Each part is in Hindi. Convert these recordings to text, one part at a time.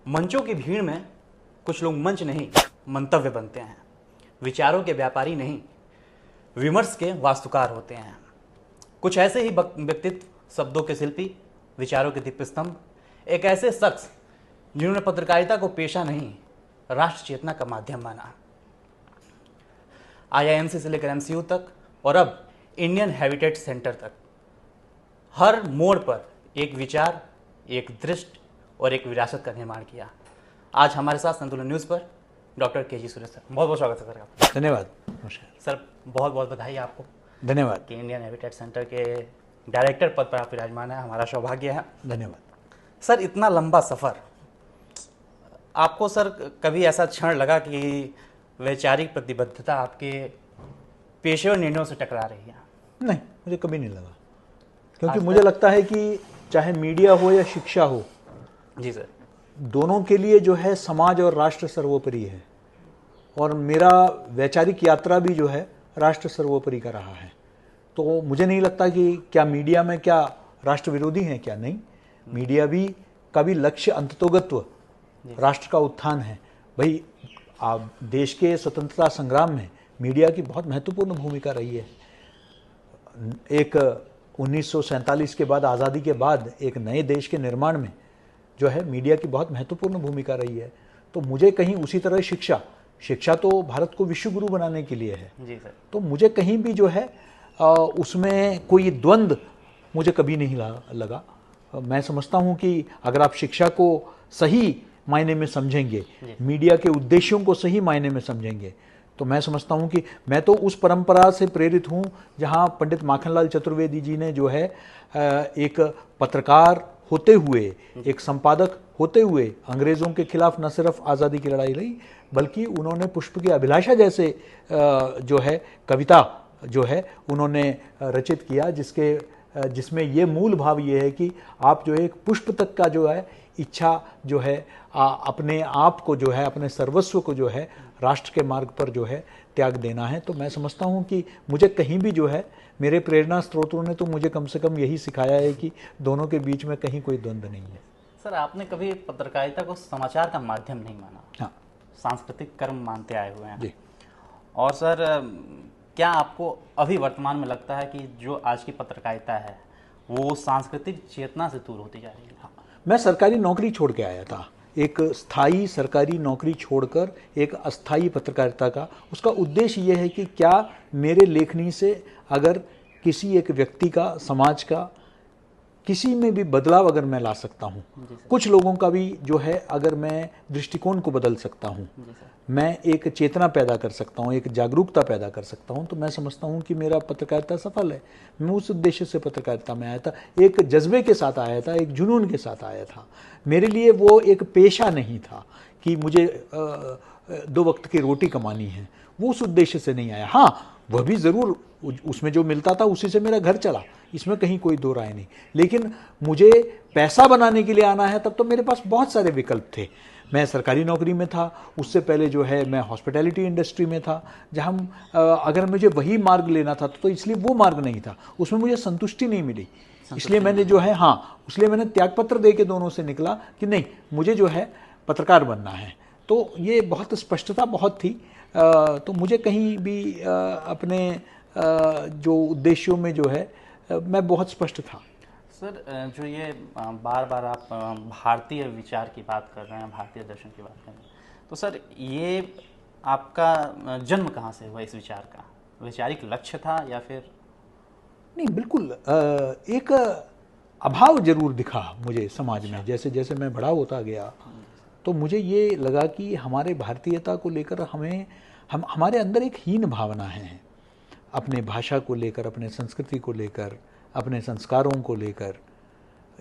मंचों की भीड़ में कुछ लोग मंच नहीं मंतव्य बनते हैं। विचारों के व्यापारी नहीं, विमर्श के वास्तुकार होते हैं। कुछ ऐसे ही व्यक्तित्व, शब्दों के शिल्पी, विचारों के दीपस्तंभ, एक ऐसे शख्स जिन्होंने पत्रकारिता को पेशा नहीं, राष्ट्र चेतना का माध्यम माना। IIMC से लेकर MCU तक और अब इंडियन हैबिटेट सेंटर तक, हर मोड़ पर एक विचार, एक दृष्टि और एक विरासत का निर्माण किया। आज हमारे साथ संतुलन न्यूज़ पर डॉक्टर KG सुरेश सर, बहुत बहुत स्वागत है सर आपका। धन्यवाद सर, बहुत बहुत बधाई आपको। धन्यवाद कि इंडियन हैबिटेट सेंटर के डायरेक्टर पद पर आप विराजमान है, हमारा सौभाग्य है। धन्यवाद सर, इतना लंबा सफ़र, आपको सर कभी ऐसा क्षण लगा कि वैचारिक प्रतिबद्धता आपके पेशेवर निर्णयों से टकरा रही है? नहीं, मुझे कभी नहीं लगा, क्योंकि मुझे लगता है कि चाहे मीडिया हो या शिक्षा हो, जी सर, दोनों के लिए जो है समाज और राष्ट्र सर्वोपरि है। और मेरा वैचारिक यात्रा भी जो है राष्ट्र सर्वोपरि का रहा है। तो मुझे नहीं लगता कि क्या मीडिया में क्या राष्ट्र विरोधी हैं, क्या नहीं। मीडिया भी का भी लक्ष्य अंततोगत्व राष्ट्र का उत्थान है। भाई, आप देश के स्वतंत्रता संग्राम में मीडिया की बहुत महत्वपूर्ण भूमिका रही है। एक 1947 के बाद, आज़ादी के बाद एक नए देश के निर्माण में जो है मीडिया की बहुत महत्वपूर्ण भूमिका रही है। तो मुझे कहीं उसी तरह शिक्षा तो भारत को विश्व गुरु बनाने के लिए है। जी सर। तो मुझे कहीं भी जो है उसमें कोई द्वंद्व मुझे कभी नहीं लगा। मैं समझता हूँ कि अगर आप शिक्षा को सही मायने में समझेंगे, मीडिया के उद्देश्यों को सही मायने में समझेंगे, तो मैं समझता हूँ कि मैं तो उस परंपरा से प्रेरित हूँ जहाँ पंडित माखनलाल चतुर्वेदी जी ने जो है एक पत्रकार होते हुए, एक संपादक होते हुए अंग्रेज़ों के खिलाफ न सिर्फ आज़ादी की लड़ाई लड़ी, बल्कि उन्होंने पुष्प की अभिलाषा जैसे जो है कविता जो है उन्होंने रचित किया, जिसमें ये मूल भाव ये है कि आप जो है एक पुष्प तक का जो है इच्छा जो है अपने आप को जो है, अपने सर्वस्व को जो है राष्ट्र के मार्ग पर जो है त्याग देना है। तो मैं समझता हूँ कि मुझे कहीं भी जो है, मेरे प्रेरणा स्रोतों ने तो मुझे कम से कम यही सिखाया है कि दोनों के बीच में कहीं कोई द्वंद्व नहीं है। सर, आपने कभी पत्रकारिता को समाचार का माध्यम नहीं माना? हाँ, सांस्कृतिक कर्म मानते आए हुए हैं जी। और सर, क्या आपको अभी वर्तमान में लगता है कि जो आज की पत्रकारिता है वो सांस्कृतिक चेतना से दूर होती जा रही है? मैं सरकारी नौकरी छोड़ के आया था, एक स्थायी सरकारी नौकरी छोड़कर एक अस्थायी पत्रकारिता का। उसका उद्देश्य यह है कि क्या मेरे लेखनी से अगर किसी एक व्यक्ति का, समाज का, किसी में भी बदलाव अगर मैं ला सकता हूँ, कुछ लोगों का भी जो है अगर मैं दृष्टिकोण को बदल सकता हूँ, मैं एक चेतना पैदा कर सकता हूँ, एक जागरूकता पैदा कर सकता हूँ, तो मैं समझता हूँ कि मेरा पत्रकारिता सफल है। मैं उस उद्देश्य से पत्रकारिता में आया था, एक जज्बे के साथ आया था, एक जुनून के साथ आया था। मेरे लिए वो एक पेशा नहीं था कि मुझे 2 वक्त की रोटी कमानी है, वो उस उद्देश्य से नहीं आया। हाँ, वह भी ज़रूर, उसमें जो मिलता था उसी से मेरा घर चला, इसमें कहीं कोई दो राय नहीं। लेकिन मुझे पैसा बनाने के लिए आना है, तब तो मेरे पास बहुत सारे विकल्प थे। मैं सरकारी नौकरी में था, उससे पहले जो है मैं हॉस्पिटैलिटी इंडस्ट्री में था, जहाँ अगर मुझे वही मार्ग लेना था तो इसलिए वो मार्ग नहीं था, उसमें मुझे संतुष्टि नहीं मिली। इसलिए मैंने जो है, हाँ, इसलिए मैंने त्यागपत्र दे के दोनों से निकला कि नहीं, मुझे जो है पत्रकार बनना है। तो ये बहुत स्पष्टता बहुत थी। तो मुझे कहीं भी अपने जो उद्देश्यों में जो है मैं बहुत स्पष्ट था। सर, जो ये बार बार आप भारतीय विचार की बात कर रहे हैं, भारतीय दर्शन की बात कर रहे हैं, तो सर ये आपका जन्म कहाँ से हुआ? इस विचार का वैचारिक लक्ष्य था या फिर? नहीं, बिल्कुल एक अभाव जरूर दिखा मुझे समाज में। जैसे जैसे मैं बड़ा होता गया तो मुझे ये लगा कि हमारे भारतीयता को लेकर हमारे अंदर एक हीन भावना है, अपने भाषा को लेकर, अपने संस्कृति को लेकर, अपने संस्कारों को लेकर।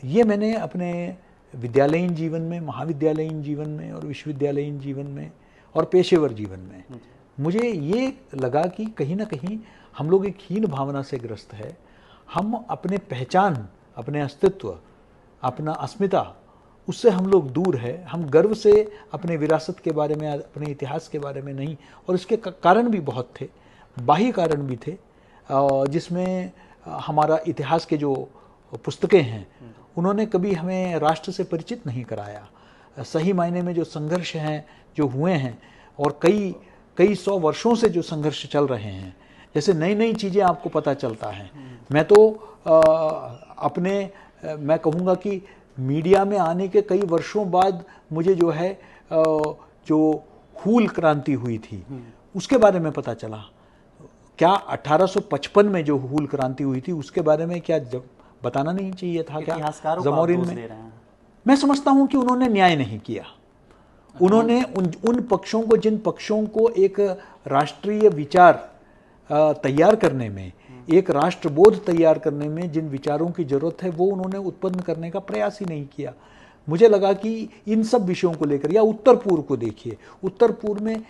ये मैंने अपने विद्यालयीन जीवन में, महाविद्यालयीन जीवन में और विश्वविद्यालयीन जीवन में और पेशेवर जीवन में मुझे ये लगा कि कहीं ना कहीं हम लोग एक हीन भावना से ग्रस्त है। हम अपने पहचान, अपने अस्तित्व, अपना अस्मिता, उससे हम लोग दूर है। हम गर्व से अपने विरासत के बारे में, अपने इतिहास के बारे में नहीं। और इसके कारण भी बहुत थे, बाह्य कारण भी थे, जिसमें हमारा इतिहास के जो पुस्तकें हैं उन्होंने कभी हमें राष्ट्र से परिचित नहीं कराया। सही मायने में जो संघर्ष हैं जो हुए हैं और कई कई 100 वर्षों से जो संघर्ष चल रहे हैं, जैसे नई नई चीज़ें आपको पता चलता है। मैं तो मैं कहूँगा कि मीडिया में आने के कई वर्षों बाद मुझे जो है जो हूल क्रांति हुई थी उसके बारे में पता चला। क्या 1855 में जो हूल क्रांति हुई थी उसके बारे में क्या बताना नहीं चाहिए था? क्या इतिहासकारों को आप दोष दे रहे हैं? मैं समझता हूं कि उन्होंने न्याय नहीं किया। उन्होंने उन पक्षों को, जिन पक्षों को एक राष्ट्रीय विचार तैयार करने में, एक राष्ट्रबोध तैयार करने में जिन विचारों की जरूरत है वो उन्होंने उत्पन्न करने का प्रयास ही नहीं किया। मुझे लगा कि इन सब विषयों को लेकर, या उत्तर पूर्व को देखिए, उत्तर पूर्व में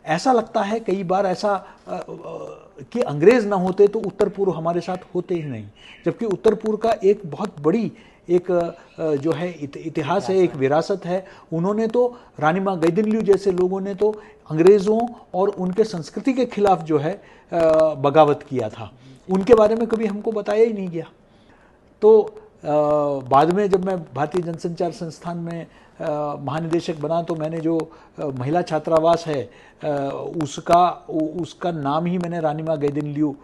ऐसा लगता है कई बार ऐसा कि अंग्रेज ना होते तो उत्तर पूर्व हमारे साथ होते ही नहीं, जबकि उत्तर पूर्व का एक बहुत बड़ी एक जो है इतिहास है, एक विरासत है। उन्होंने तो, रानी माँ गैदिनलियू जैसे लोगों ने तो अंग्रेज़ों और उनके संस्कृति के खिलाफ जो है बगावत किया था, उनके बारे में कभी हमको बताया ही नहीं गया। तो बाद में जब मैं भारतीय जनसंचार संस्थान में महानिदेशक बना तो मैंने जो महिला छात्रावास है उसका नाम ही मैंने रानी माँ गैदिनलियू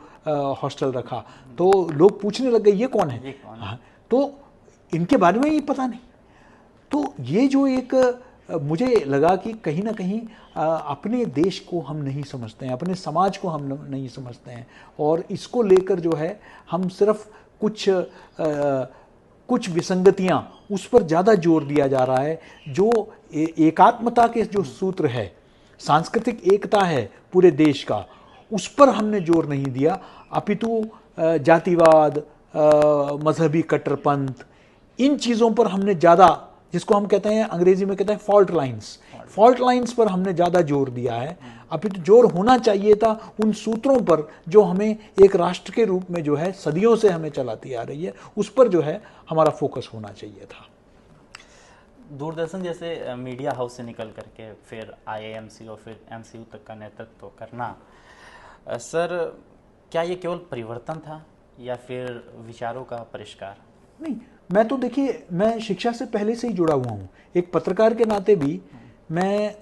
हॉस्टल रखा। तो लोग पूछने लग गए ये कौन है? हाँ, तो इनके बारे में ही पता नहीं। तो ये जो एक मुझे लगा कि कहीं ना कहीं अपने देश को हम नहीं समझते हैं, अपने समाज को हम नहीं समझते हैं, और इसको लेकर जो है हम सिर्फ कुछ विसंगतियां, उस पर ज़्यादा जोर दिया जा रहा है। जो एकात्मता के जो सूत्र है, सांस्कृतिक एकता है पूरे देश का, उस पर हमने जोर नहीं दिया, अपितु जातिवाद, मजहबी कट्टरपंथ, इन चीज़ों पर हमने ज़्यादा, जिसको हम कहते हैं अंग्रेजी में कहते हैं फॉल्ट लाइंस पर हमने ज़्यादा जोर दिया है। अपितु जोर होना चाहिए था उन सूत्रों पर जो हमें एक राष्ट्र के रूप में जो है सदियों से हमें चलाती आ रही है, उस पर जो है हमारा फोकस होना चाहिए था। दूरदर्शन जैसे मीडिया हाउस से निकल करके फिर IIMC और फिर MCU तक का नेतृत्व करना, सर क्या ये केवल परिवर्तन था या फिर विचारों का परिष्कार? नहीं, मैं तो देखिए, मैं शिक्षा से पहले से ही जुड़ा हुआ हूँ। एक पत्रकार के नाते भी मैं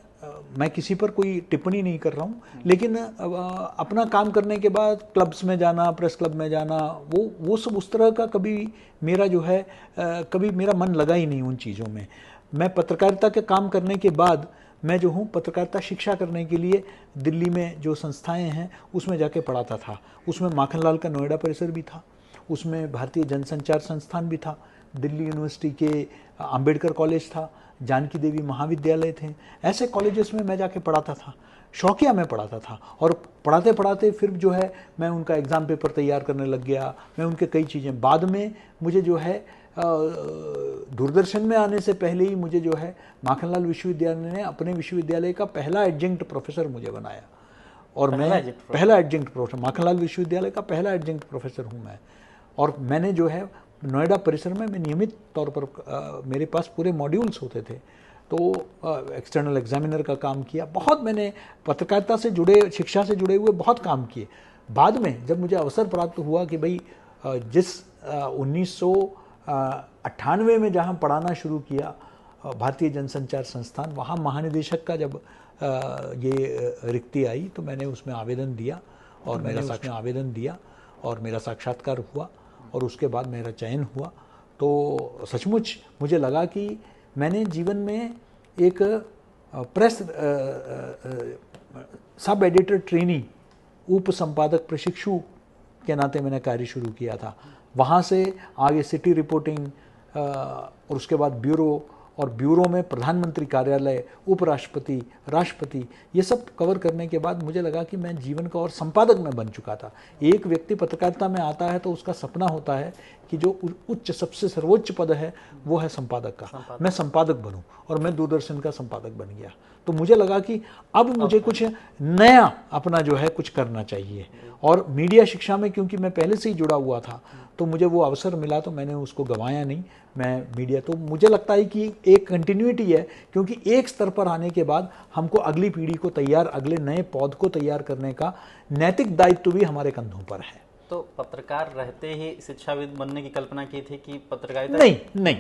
किसी पर कोई टिप्पणी नहीं कर रहा हूँ, लेकिन अपना काम करने के बाद क्लब्स में जाना, प्रेस क्लब में जाना, वो सब उस तरह का कभी मेरा जो है कभी मेरा मन लगा ही नहीं उन चीज़ों में। मैं पत्रकारिता के काम करने के बाद मैं जो हूँ पत्रकारिता शिक्षा करने के लिए दिल्ली में जो संस्थाएँ हैं उसमें जाके पढ़ाता था। उसमें माखनलाल का नोएडा परिसर भी था, उसमें भारतीय जनसंचार संस्थान भी था, दिल्ली यूनिवर्सिटी के अंबेडकर कॉलेज था, जानकी देवी महाविद्यालय थे। ऐसे कॉलेजेस में मैं जाके पढ़ाता था, शौकिया में पढ़ाता था, और पढ़ाते पढ़ाते फिर जो है मैं उनका एग्ज़ाम पेपर तैयार करने लग गया, मैं उनके कई चीज़ें। बाद में मुझे जो है दूरदर्शन में आने से पहले ही मुझे जो है माखनलाल विश्वविद्यालय ने अपने विश्वविद्यालय का पहला एडजंक्ट प्रोफेसर मुझे बनाया, और मैं पहला एडजंक्ट प्रोफेसर, माखनलाल विश्वविद्यालय का पहला एडजंक्ट प्रोफेसर हूँ मैं। और मैंने जो है नोएडा परिसर में मैं नियमित तौर पर मेरे पास पूरे मॉड्यूल्स होते थे, तो एक्सटर्नल एग्जामिनर का काम किया। बहुत मैंने पत्रकारिता से जुड़े, शिक्षा से जुड़े हुए बहुत काम किए। बाद में जब मुझे अवसर प्राप्त हुआ कि भाई जिस 1998 में जहाँ पढ़ाना शुरू किया भारतीय जनसंचार संस्थान, वहाँ महानिदेशक का जब ये रिक्ति आई तो मैंने उसमें आवेदन दिया, और मेरा साक्षात्कार हुआ, और उसके बाद मेरा चयन हुआ। तो सचमुच मुझे लगा कि मैंने जीवन में एक प्रेस सब एडिटर ट्रेनी, उप संपादक प्रशिक्षु के नाते मैंने कार्य शुरू किया था। वहाँ से आगे सिटी रिपोर्टिंग, और उसके बाद ब्यूरो, और ब्यूरो में प्रधानमंत्री कार्यालय, उपराष्ट्रपति, राष्ट्रपति, ये सब कवर करने के बाद मुझे लगा कि मैं जीवन का और संपादक में बन चुका था। एक व्यक्ति पत्रकारिता में आता है तो उसका सपना होता है कि जो उच्च, सबसे सर्वोच्च पद है वो है संपादक का। मैं संपादक बनूं, और मैं दूरदर्शन का संपादक बन गया। तो मुझे लगा कि अब मुझे कुछ नया अपना जो है कुछ करना चाहिए, और मीडिया शिक्षा में क्योंकि मैं पहले से ही जुड़ा हुआ था तो मुझे वो अवसर मिला, तो मैंने उसको गंवाया नहीं। मैं मीडिया, तो मुझे लगता है कि एक कंटिन्यूटी है, क्योंकि एक स्तर पर आने के बाद हमको अगली पीढ़ी को तैयार, अगले नए पौध को तैयार करने का नैतिक दायित्व भी हमारे कंधों पर है। तो पत्रकार रहते ही शिक्षाविद बनने की कल्पना की थी कि पत्रकारिता? नहीं,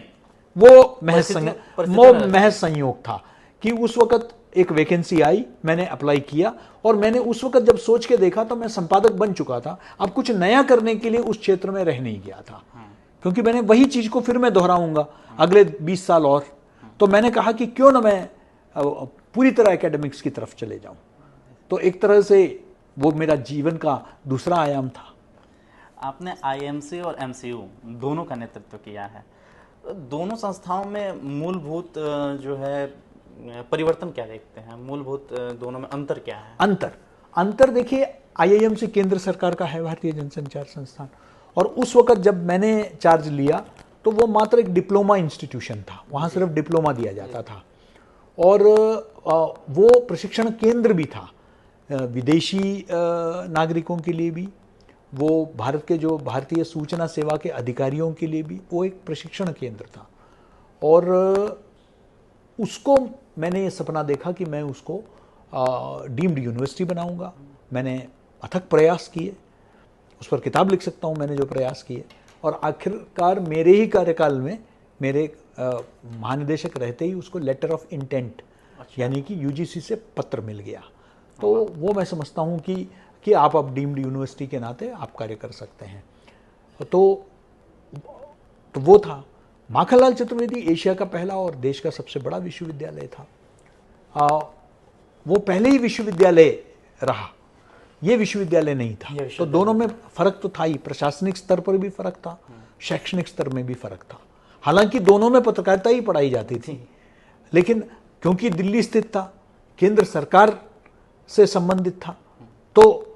वो परिस्थितियों महज संयोग था कि उस वक्त एक वैकेंसी आई, मैंने अप्लाई किया और मैंने उस वक्त जब सोच के देखा तो मैं संपादक बन चुका था। अब कुछ नया करने के लिए उस क्षेत्र में रह नहीं गया था, क्योंकि मैंने वही चीज को फिर मैं दोहराऊंगा अगले 20 साल और। तो मैंने कहा कि क्यों ना मैं पूरी तरह एकेडमिक्स की तरफ चले जाऊं। तो एक तरह से वो मेरा जीवन का दूसरा आयाम था। आपने आईएमसी और एमसीयू दोनों का नेतृत्व किया है। दोनों संस्थाओं में मूलभूत जो है परिवर्तन क्या देखते हैं? मूलभूत दोनों में अंतर क्या है? अंतर देखिए, आईआईएमसी केंद्र सरकार का है, भारतीय जनसंचार संस्थान, और उस वक्त जब मैंने चार्ज लिया तो वो मात्र एक डिप्लोमा इंस्टीट्यूशन था, वहाँ सिर्फ डिप्लोमा दिया जाता था। और वो प्रशिक्षण केंद्र भी था विदेशी नागरिकों के लिए भी, वो भारत के जो भारतीय सूचना सेवा के अधिकारियों के लिए भी वो एक प्रशिक्षण केंद्र था। और उसको मैंने ये सपना देखा कि मैं उसको डीम्ड यूनिवर्सिटी बनाऊंगा। मैंने अथक प्रयास किए, उस पर किताब लिख सकता हूँ मैंने जो प्रयास किए, और आखिरकार मेरे ही कार्यकाल में मेरे महानिदेशक रहते ही उसको लेटर ऑफ इंटेंट यानी कि यूजीसी से पत्र मिल गया। तो वो मैं समझता हूँ कि आप अब डीम्ड यूनिवर्सिटी के नाते आप कार्य कर सकते हैं। तो वो था। माखनलाल चतुर्वेदी एशिया का पहला और देश का सबसे बड़ा विश्वविद्यालय था। वो पहले ही विश्वविद्यालय रहा, ये विश्वविद्यालय नहीं था। तो दोनों में फर्क तो था ही, प्रशासनिक स्तर पर भी फर्क था, शैक्षणिक स्तर में भी फर्क था। हालांकि दोनों में पत्रकारिता ही पढ़ाई जाती थी, लेकिन क्योंकि दिल्ली स्थित था, केंद्र सरकार से संबंधित था, तो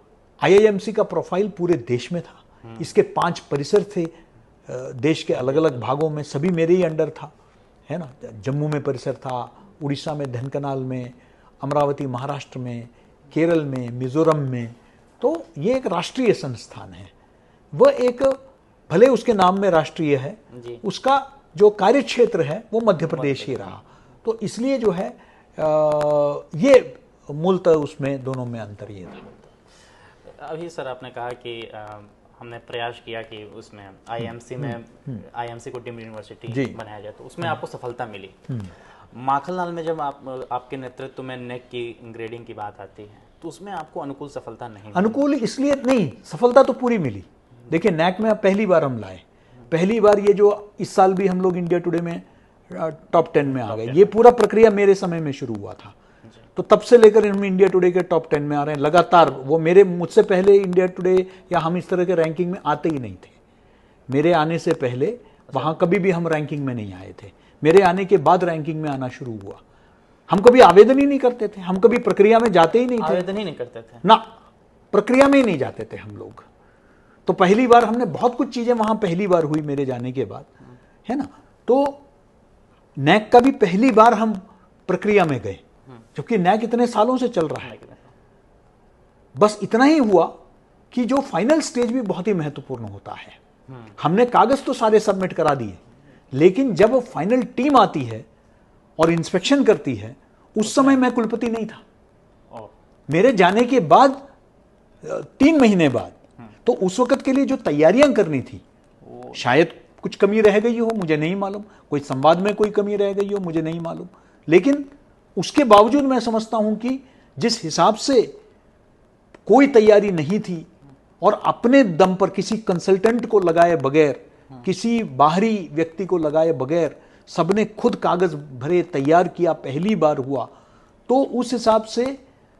आईआईएमसी का प्रोफाइल पूरे देश में था। इसके 5 परिसर थे देश के अलग अलग भागों में, सभी मेरे ही अंडर था, है ना। जम्मू में परिसर था, उड़ीसा में धनकनाल में, अमरावती महाराष्ट्र में, केरल में, मिजोरम में। तो ये एक राष्ट्रीय संस्थान है। वह एक, भले उसके नाम में राष्ट्रीय है, उसका जो कार्य क्षेत्र है वो मध्य प्रदेश ही रहा। तो इसलिए जो है ये मूलतः उसमें दोनों में अंतर ये था। अभी सर आपने कहा कि हमने प्रयास किया कि उसमें आईएमसी में आईएमसी को डीम्ड यूनिवर्सिटी बनाया जाए, तो उसमें आपको सफलता मिली। माखनलाल में जब आपके नेतृत्व में नेक की ग्रेडिंग की बात आती है, तो उसमें आपको अनुकूल सफलता नहीं मिली? अनुकूल इसलिए नहीं, सफलता तो पूरी मिली। देखिए, नैक में पहली बार हम लाए, पहली बार ये जो इस साल भी हम लोग इंडिया टुडे में टॉप 10 में आ गए, ये पूरा प्रक्रिया मेरे समय में शुरू हुआ था। तो तब से लेकर हम इंडिया टुडे के टॉप 10 में आ रहे हैं लगातार। वो मुझसे पहले इंडिया टुडे या हम इस तरह के रैंकिंग में आते ही नहीं थे। मेरे आने से पहले वहाँ कभी भी हम रैंकिंग में नहीं आए थे। मेरे आने के बाद रैंकिंग में आना शुरू हुआ। हम कभी आवेदन ही नहीं करते थे, हम कभी प्रक्रिया में जाते ही नहीं थे। आवेदन ही नहीं करते थे ना, प्रक्रिया में ही नहीं जाते थे हम लोग। तो पहली बार हमने बहुत कुछ चीजें वहां पहली बार हुई मेरे जाने के बाद, है ना। तो नैक का भी पहली बार हम प्रक्रिया में गए, जबकि नैक इतने सालों से चल रहा है। बस इतना ही हुआ कि जो फाइनल स्टेज भी बहुत ही महत्वपूर्ण होता है। हमने कागज तो सारे सबमिट करा दिए, लेकिन जब फाइनल टीम आती है और इंस्पेक्शन करती है, उस समय मैं कुलपति नहीं था। मेरे जाने के बाद 3 महीने बाद, तो उस वक्त के लिए जो तैयारियां करनी थी, शायद कुछ कमी रह गई हो, मुझे नहीं मालूम, कोई संवाद में कोई कमी रह गई हो, मुझे नहीं मालूम, लेकिन उसके बावजूद मैं समझता हूं कि जिस हिसाब से कोई तैयारी नहीं थी और अपने दम पर किसी कंसल्टेंट को लगाए बगैर, किसी बाहरी व्यक्ति को लगाए बगैर सबने खुद कागज भरे, तैयार किया, पहली बार हुआ, तो उस हिसाब से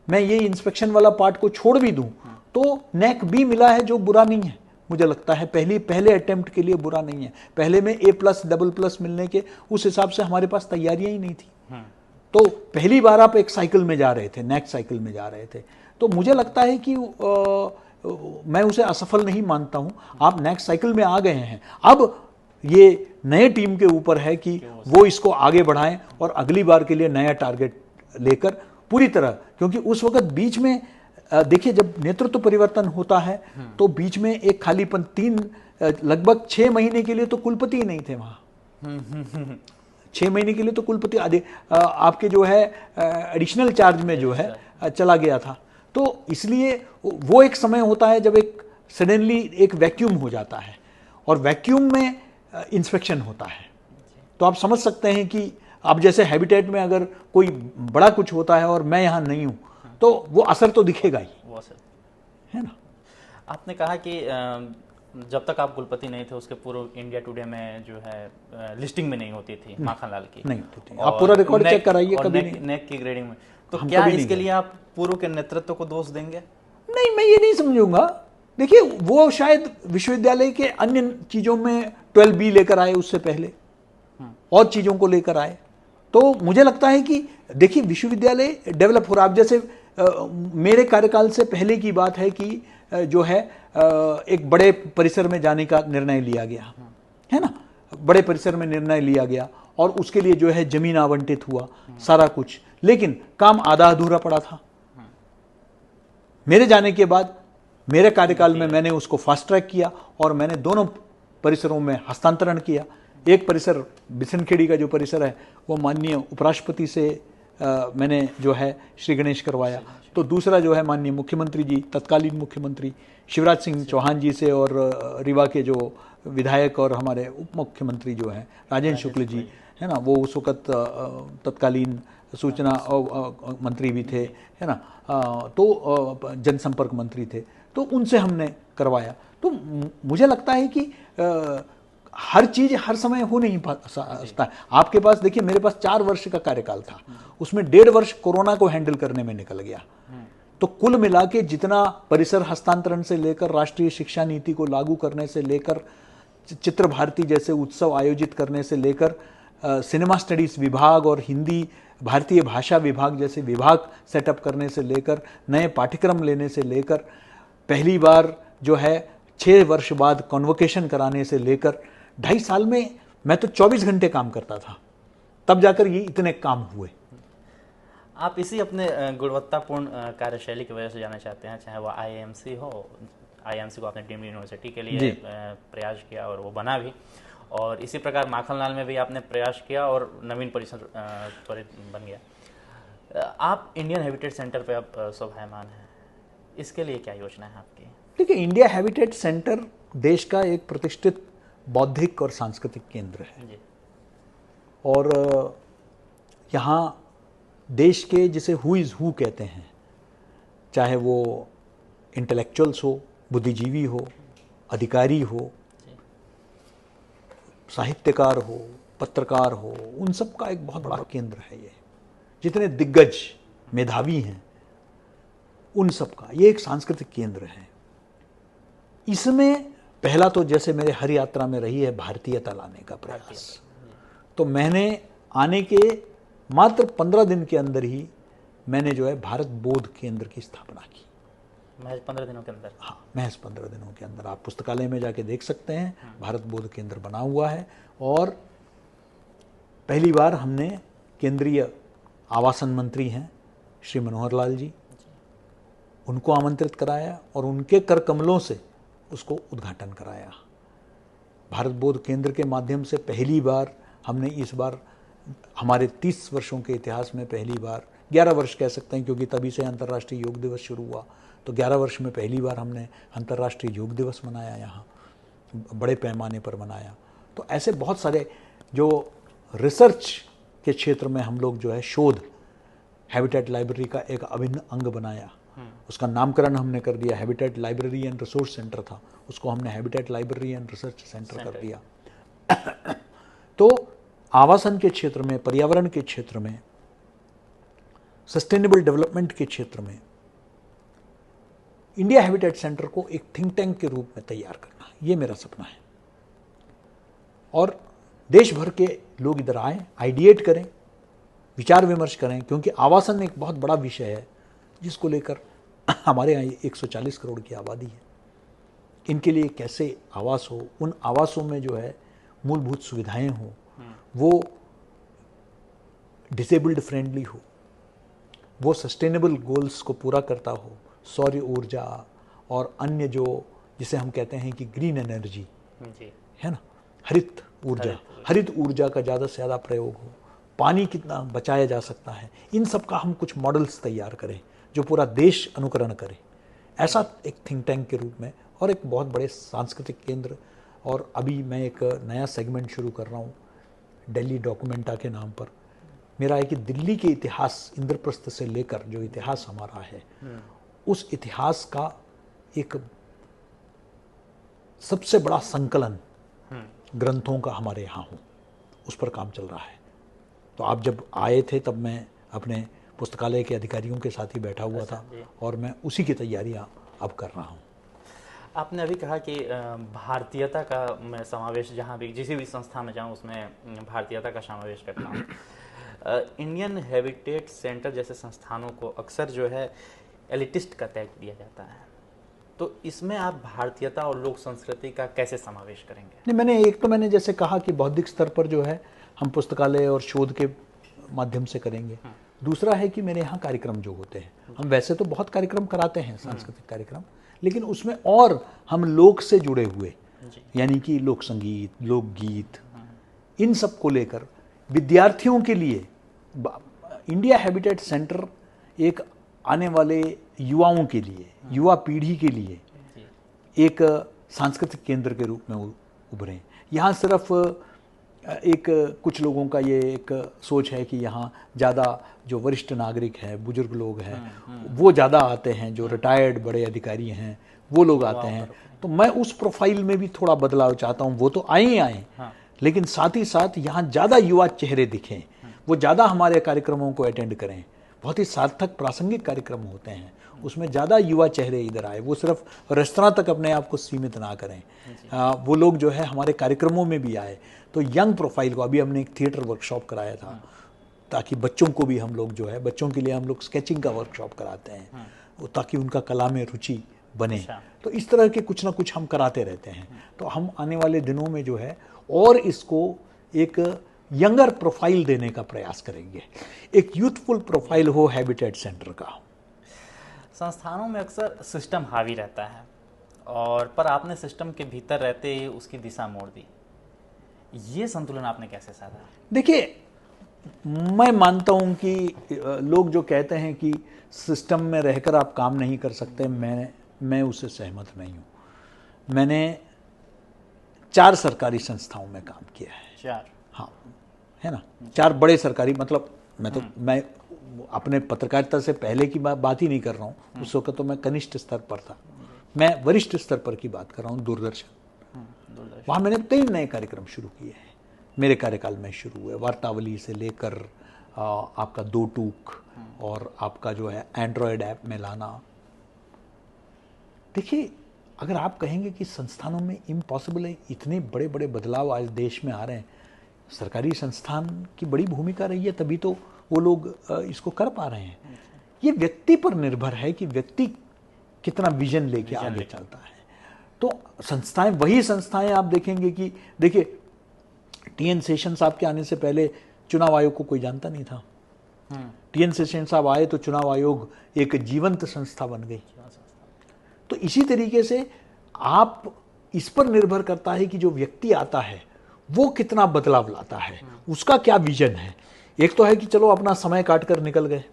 मैं ये इंस्पेक्शन वाला पार्ट को छोड़ भी दूं तो नैक भी मिला है, जो बुरा नहीं है। मुझे लगता है पहले अटेम्प्ट के लिए बुरा नहीं है। पहले में A+ डबल प्लस मिलने के उस हिसाब से हमारे पास तैयारियां ही नहीं थी। तो पहली बार आप एक साइकिल में जा रहे थे, नैक साइकिल में जा रहे थे, तो मुझे लगता है कि मैं उसे असफल नहीं मानता हूं। आप नैक साइकिल में आ गए हैं, अब ये नए टीम के ऊपर है कि वो इसको आगे बढ़ाएं और अगली बार के लिए नया टारगेट लेकर पूरी तरह, क्योंकि उस वक्त बीच में देखिए जब नेतृत्व परिवर्तन होता है तो बीच में एक खालीपन, लगभग 6 महीने के लिए तो कुलपति ही नहीं थे वहां। 6 महीने के लिए तो कुलपति आपके जो है एडिशनल चार्ज में जो है चला गया था। तो इसलिए वो एक समय होता है जब एक सडनली एक वैक्यूम हो जाता है, और वैक्यूम में इंस्पेक्शन होता है। तो आप समझ सकते हैं कि अब जैसे हैबिटेट में अगर कोई बड़ा कुछ होता है और मैं यहाँ नहीं हूँ तो वो असर तो दिखेगा ही, वो असर है ना। आपने कहा कि जब तक आप कुलपति नहीं थे उसके पूर्व इंडिया टुडे में जो है लिस्टिंग में नहीं होती थी माखनलाल की, नहीं होती थी। आप पूरा रिकॉर्ड चेक कराइए, और कभी नेक, नहीं, नेक की ग्रेडिंग में। तो हम क्या कभी नहीं इसके गए। लिए आप पूर्व के नेतृत्व को दोष देंगे? नहीं, मैं ये नहीं समझूंगा। देखिए, वो शायद विश्वविद्यालय के अन्य चीजों में 12B लेकर आए, उससे पहले और चीजों को लेकर आए। तो मुझे लगता है कि देखिए विश्वविद्यालय डेवलप हो रहा है। अब जैसे मेरे कार्यकाल से पहले की बात है कि जो है एक बड़े परिसर में जाने का निर्णय लिया गया, है ना। बड़े परिसर में निर्णय लिया गया और उसके लिए जो है जमीन आवंटित हुआ, सारा कुछ, लेकिन काम आधा अधूरा पड़ा था। मेरे जाने के बाद मेरे कार्यकाल में मैंने उसको फास्ट ट्रैक किया और मैंने दोनों परिसरों में हस्तांतरण किया। एक परिसर बिसनखेड़ी का जो परिसर है वो माननीय उपराष्ट्रपति से मैंने जो है श्री गणेश करवाया। तो दूसरा जो है माननीय मुख्यमंत्री जी, तत्कालीन मुख्यमंत्री शिवराज सिंह चौहान जी से, और रीवा के जो विधायक और हमारे उप मुख्यमंत्री जो हैं राजेंद्र शुक्ल जी, है ना, वो उस वक्त तत्कालीन सूचना मंत्री भी थे, है ना, तो जनसंपर्क मंत्री थे, तो उनसे हमने करवाया। तो मुझे लगता है कि हर चीज हर समय हो नहीं सकता। आपके पास देखिए, मेरे पास 4 वर्ष का कार्यकाल था, उसमें 1.5 वर्ष कोरोना को हैंडल करने में निकल गया। तो कुल मिला के जितना परिसर हस्तांतरण से लेकर राष्ट्रीय शिक्षा नीति को लागू करने से लेकर चित्र भारती जैसे उत्सव आयोजित करने से लेकर सिनेमा स्टडीज विभाग और हिंदी भारतीय भाषा विभाग जैसे विभाग सेटअप करने से लेकर नए पाठ्यक्रम लेने से लेकर पहली बार जो है 6 वर्ष बाद कॉन्वोकेशन कराने से लेकर 2.5 साल में मैं तो 24 घंटे काम करता था, तब जाकर ये इतने काम हुए। आप इसी अपने गुणवत्तापूर्ण कार्यशैली की वजह से जाना चाहते हैं, चाहे वो आईआईएमसी हो। आईआईएमसी को आपने डीम्ड यूनिवर्सिटी के लिए प्रयास किया और वो बना भी, और इसी प्रकार माखनलाल में भी आपने प्रयास किया और नवीन परिसर बन गया। आप इंडियन हैबिटेट सेंटर पे अब शोभायमान हैं, इसके लिए क्या योजना है आपकी? देखिए, इंडिया हैबिटेट सेंटर देश का एक प्रतिष्ठित बौद्धिक और सांस्कृतिक केंद्र है जी। और यहाँ देश के जिसे हु इज़ हु कहते हैं, चाहे वो इंटेलेक्चुअल्स हो, बुद्धिजीवी हो, अधिकारी हो, साहित्यकार हो, पत्रकार हो, उन सब का एक बहुत बड़ा केंद्र है ये। जितने दिग्गज मेधावी हैं उन सब का ये एक सांस्कृतिक केंद्र है। इसमें पहला तो जैसे मेरे हर यात्रा में रही है भारतीयता लाने का प्रयास। तो मैंने आने के मात्र 15 दिन के अंदर ही मैंने जो है भारत बोध केंद्र की स्थापना की। महज 15 दिनों के अंदर? हाँ, महज 15 दिनों के अंदर। आप पुस्तकालय में जाके देख सकते हैं, भारत बोध केंद्र बना हुआ है। और पहली बार हमने केंद्रीय आवासन मंत्री हैं श्री मनोहर लाल जी, उनको आमंत्रित कराया और उनके कर कमलों से उसको उद्घाटन कराया। भारत बोध केंद्र के माध्यम से पहली बार हमने इस बार हमारे 30 वर्षों के इतिहास में पहली बार, 11 वर्ष कह सकते हैं क्योंकि तभी से अंतर्राष्ट्रीय योग दिवस शुरू हुआ, तो 11 वर्ष में पहली बार हमने अंतर्राष्ट्रीय योग दिवस मनाया, यहाँ बड़े पैमाने पर मनाया। तो ऐसे बहुत सारे जो रिसर्च के क्षेत्र में हम लोग जो है शोध, हैबिटेट लाइब्रेरी का एक अभिन्न अंग बनाया। उसका नामकरण हमने कर दिया, habitat library and resource centre था, उसको हमने habitat library and research centre कर दिया। तो आवासन के क्षेत्र में, पर्यावरण के क्षेत्र में, सस्टेनेबल डेवलपमेंट के क्षेत्र में इंडिया हैबिटेट सेंटर को एक थिंक टैंक के रूप में तैयार करना, ये मेरा सपना है। और देश भर के लोग इधर आएं, आइडिएट करें, विचार विमर्श करें, क्योंकि आवासन एक बहुत बड़ा विषय है जिसको लेकर हमारे यहाँ 140 करोड़ की आबादी है। इनके लिए कैसे आवास हो, उन आवासों में जो है मूलभूत सुविधाएं हो, वो डिसेबल्ड फ्रेंडली हो, वो सस्टेनेबल गोल्स को पूरा करता हो, सौर ऊर्जा और अन्य जो जिसे हम कहते हैं कि ग्रीन एनर्जी है ना, हरित ऊर्जा का ज़्यादा से ज़्यादा प्रयोग हो, पानी कितना बचाया जा सकता है, इन सब का हम कुछ मॉडल्स तैयार करें जो पूरा देश अनुकरण करे, ऐसा एक थिंक टैंक के रूप में, और एक बहुत बड़े सांस्कृतिक केंद्र। और अभी मैं एक नया सेगमेंट शुरू कर रहा हूँ, दिल्ली डॉक्यूमेंटा के नाम पर। मेरा है कि दिल्ली के इतिहास, इंद्रप्रस्थ से लेकर जो इतिहास हमारा है, उस इतिहास का एक सबसे बड़ा संकलन ग्रंथों का हमारे यहाँ हो, उस पर काम चल रहा है। तो आप जब आए थे तब मैं अपने पुस्तकालय के अधिकारियों के साथ ही बैठा हुआ था और मैं उसी की तैयारियां अब कर रहा हूँ। आपने अभी कहा कि भारतीयता का मैं समावेश जहाँ भी जिस भी संस्था में जाऊँ उसमें भारतीयता का समावेश करता हूँ। इंडियन हैबिटेट सेंटर जैसे संस्थानों को अक्सर जो है एलिटिस्ट का टैग दिया जाता है, तो इसमें आप भारतीयता और लोक संस्कृति का कैसे समावेश करेंगे? नहीं, मैंने जैसे कहा कि बौद्धिक स्तर पर जो है हम पुस्तकालय और शोध के माध्यम से करेंगे। दूसरा है कि मेरे यहाँ कार्यक्रम जो होते हैं, हम वैसे तो बहुत कार्यक्रम कराते हैं, सांस्कृतिक कार्यक्रम, लेकिन उसमें और हम लोक से जुड़े हुए, यानी कि लोक संगीत, लोकगीत, इन सब को लेकर विद्यार्थियों के लिए इंडिया हैबिटेट सेंटर एक आने वाले युवाओं के लिए, युवा पीढ़ी के लिए एक सांस्कृतिक केंद्र के रूप में उभरे। यहाँ सिर्फ एक कुछ लोगों का ये एक सोच है कि यहाँ ज़्यादा जो वरिष्ठ नागरिक हैं, बुजुर्ग लोग हैं, वो ज़्यादा आते हैं, जो रिटायर्ड बड़े अधिकारी हैं वो लोग आते हैं। तो मैं उस प्रोफाइल में भी थोड़ा बदलाव चाहता हूँ। वो तो आए ही आए, लेकिन साथ ही साथ यहाँ ज़्यादा युवा चेहरे दिखें, वो ज़्यादा हमारे कार्यक्रमों को अटेंड करें। बहुत ही सार्थक प्रासंगिक कार्यक्रम होते हैं, उसमें ज़्यादा युवा चेहरे इधर आए। वो सिर्फ रेस्तरां तक अपने आप को सीमित ना करें, वो लोग जो है हमारे कार्यक्रमों में भी आए। तो यंग प्रोफाइल को, अभी हमने एक थिएटर वर्कशॉप कराया था ताकि बच्चों को भी हम लोग जो है, बच्चों के लिए हम लोग स्केचिंग का वर्कशॉप कराते हैं, ताकि उनका कला में रुचि बने। तो इस तरह के कुछ ना कुछ हम कराते रहते हैं। तो हम आने वाले दिनों में जो है और इसको एक यंगर प्रोफाइल देने का प्रयास करेंगे, एक यूथफुल प्रोफाइल हो हैबिटेट सेंटर का। संस्थानों में अक्सर सिस्टम हावी रहता है और पर आपने सिस्टम के भीतर रहते ही उसकी दिशा मोड़ दी। ये संतुलन आपने कैसे साधा? देखिए, मैं मानता हूं कि लोग जो कहते हैं कि सिस्टम में रहकर आप काम नहीं कर सकते, मैं उससे सहमत नहीं हूं। मैंने 4 सरकारी संस्थाओं में काम किया है। 4? हाँ, है ना, 4 बड़े सरकारी, मतलब मैं अपने पत्रकारिता से पहले की बात ही नहीं कर रहा हूँ, उस वक्त तो मैं कनिष्ठ स्तर पर था। मैं वरिष्ठ स्तर पर की बात कर रहा हूँ, दूरदर्शन। वहाँ मैंने 3 नए कार्यक्रम शुरू किए हैं, मेरे कार्यकाल में शुरू हुए। वार्तावली से लेकर आपका 2 टूक और आपका जो है एंड्रॉयड ऐप में लाना। देखिए, अगर आप कहेंगे कि संस्थानों में इम्पॉसिबल है, इतने बड़े बड़े बदलाव आज देश में आ रहे हैं, सरकारी संस्थान की बड़ी भूमिका रही है, तभी तो वो लोग इसको कर पा रहे हैं। ये व्यक्ति पर निर्भर है कि व्यक्ति कितना विजन लेके आगे चलता है। तो संस्थाएं, वही संस्थाएं आप देखेंगे कि देखिए, टीएन शेषन साहब के आने से पहले चुनाव आयोग को कोई जानता नहीं था। टीएन शेषन साहब आए तो चुनाव आयोग एक जीवंत संस्था बन गई। तो इसी तरीके से आप, इस पर निर्भर करता है कि जो व्यक्ति आता है वो कितना बदलाव लाता है, उसका क्या विजन है। एक तो है कि चलो अपना समय काट कर निकल गए,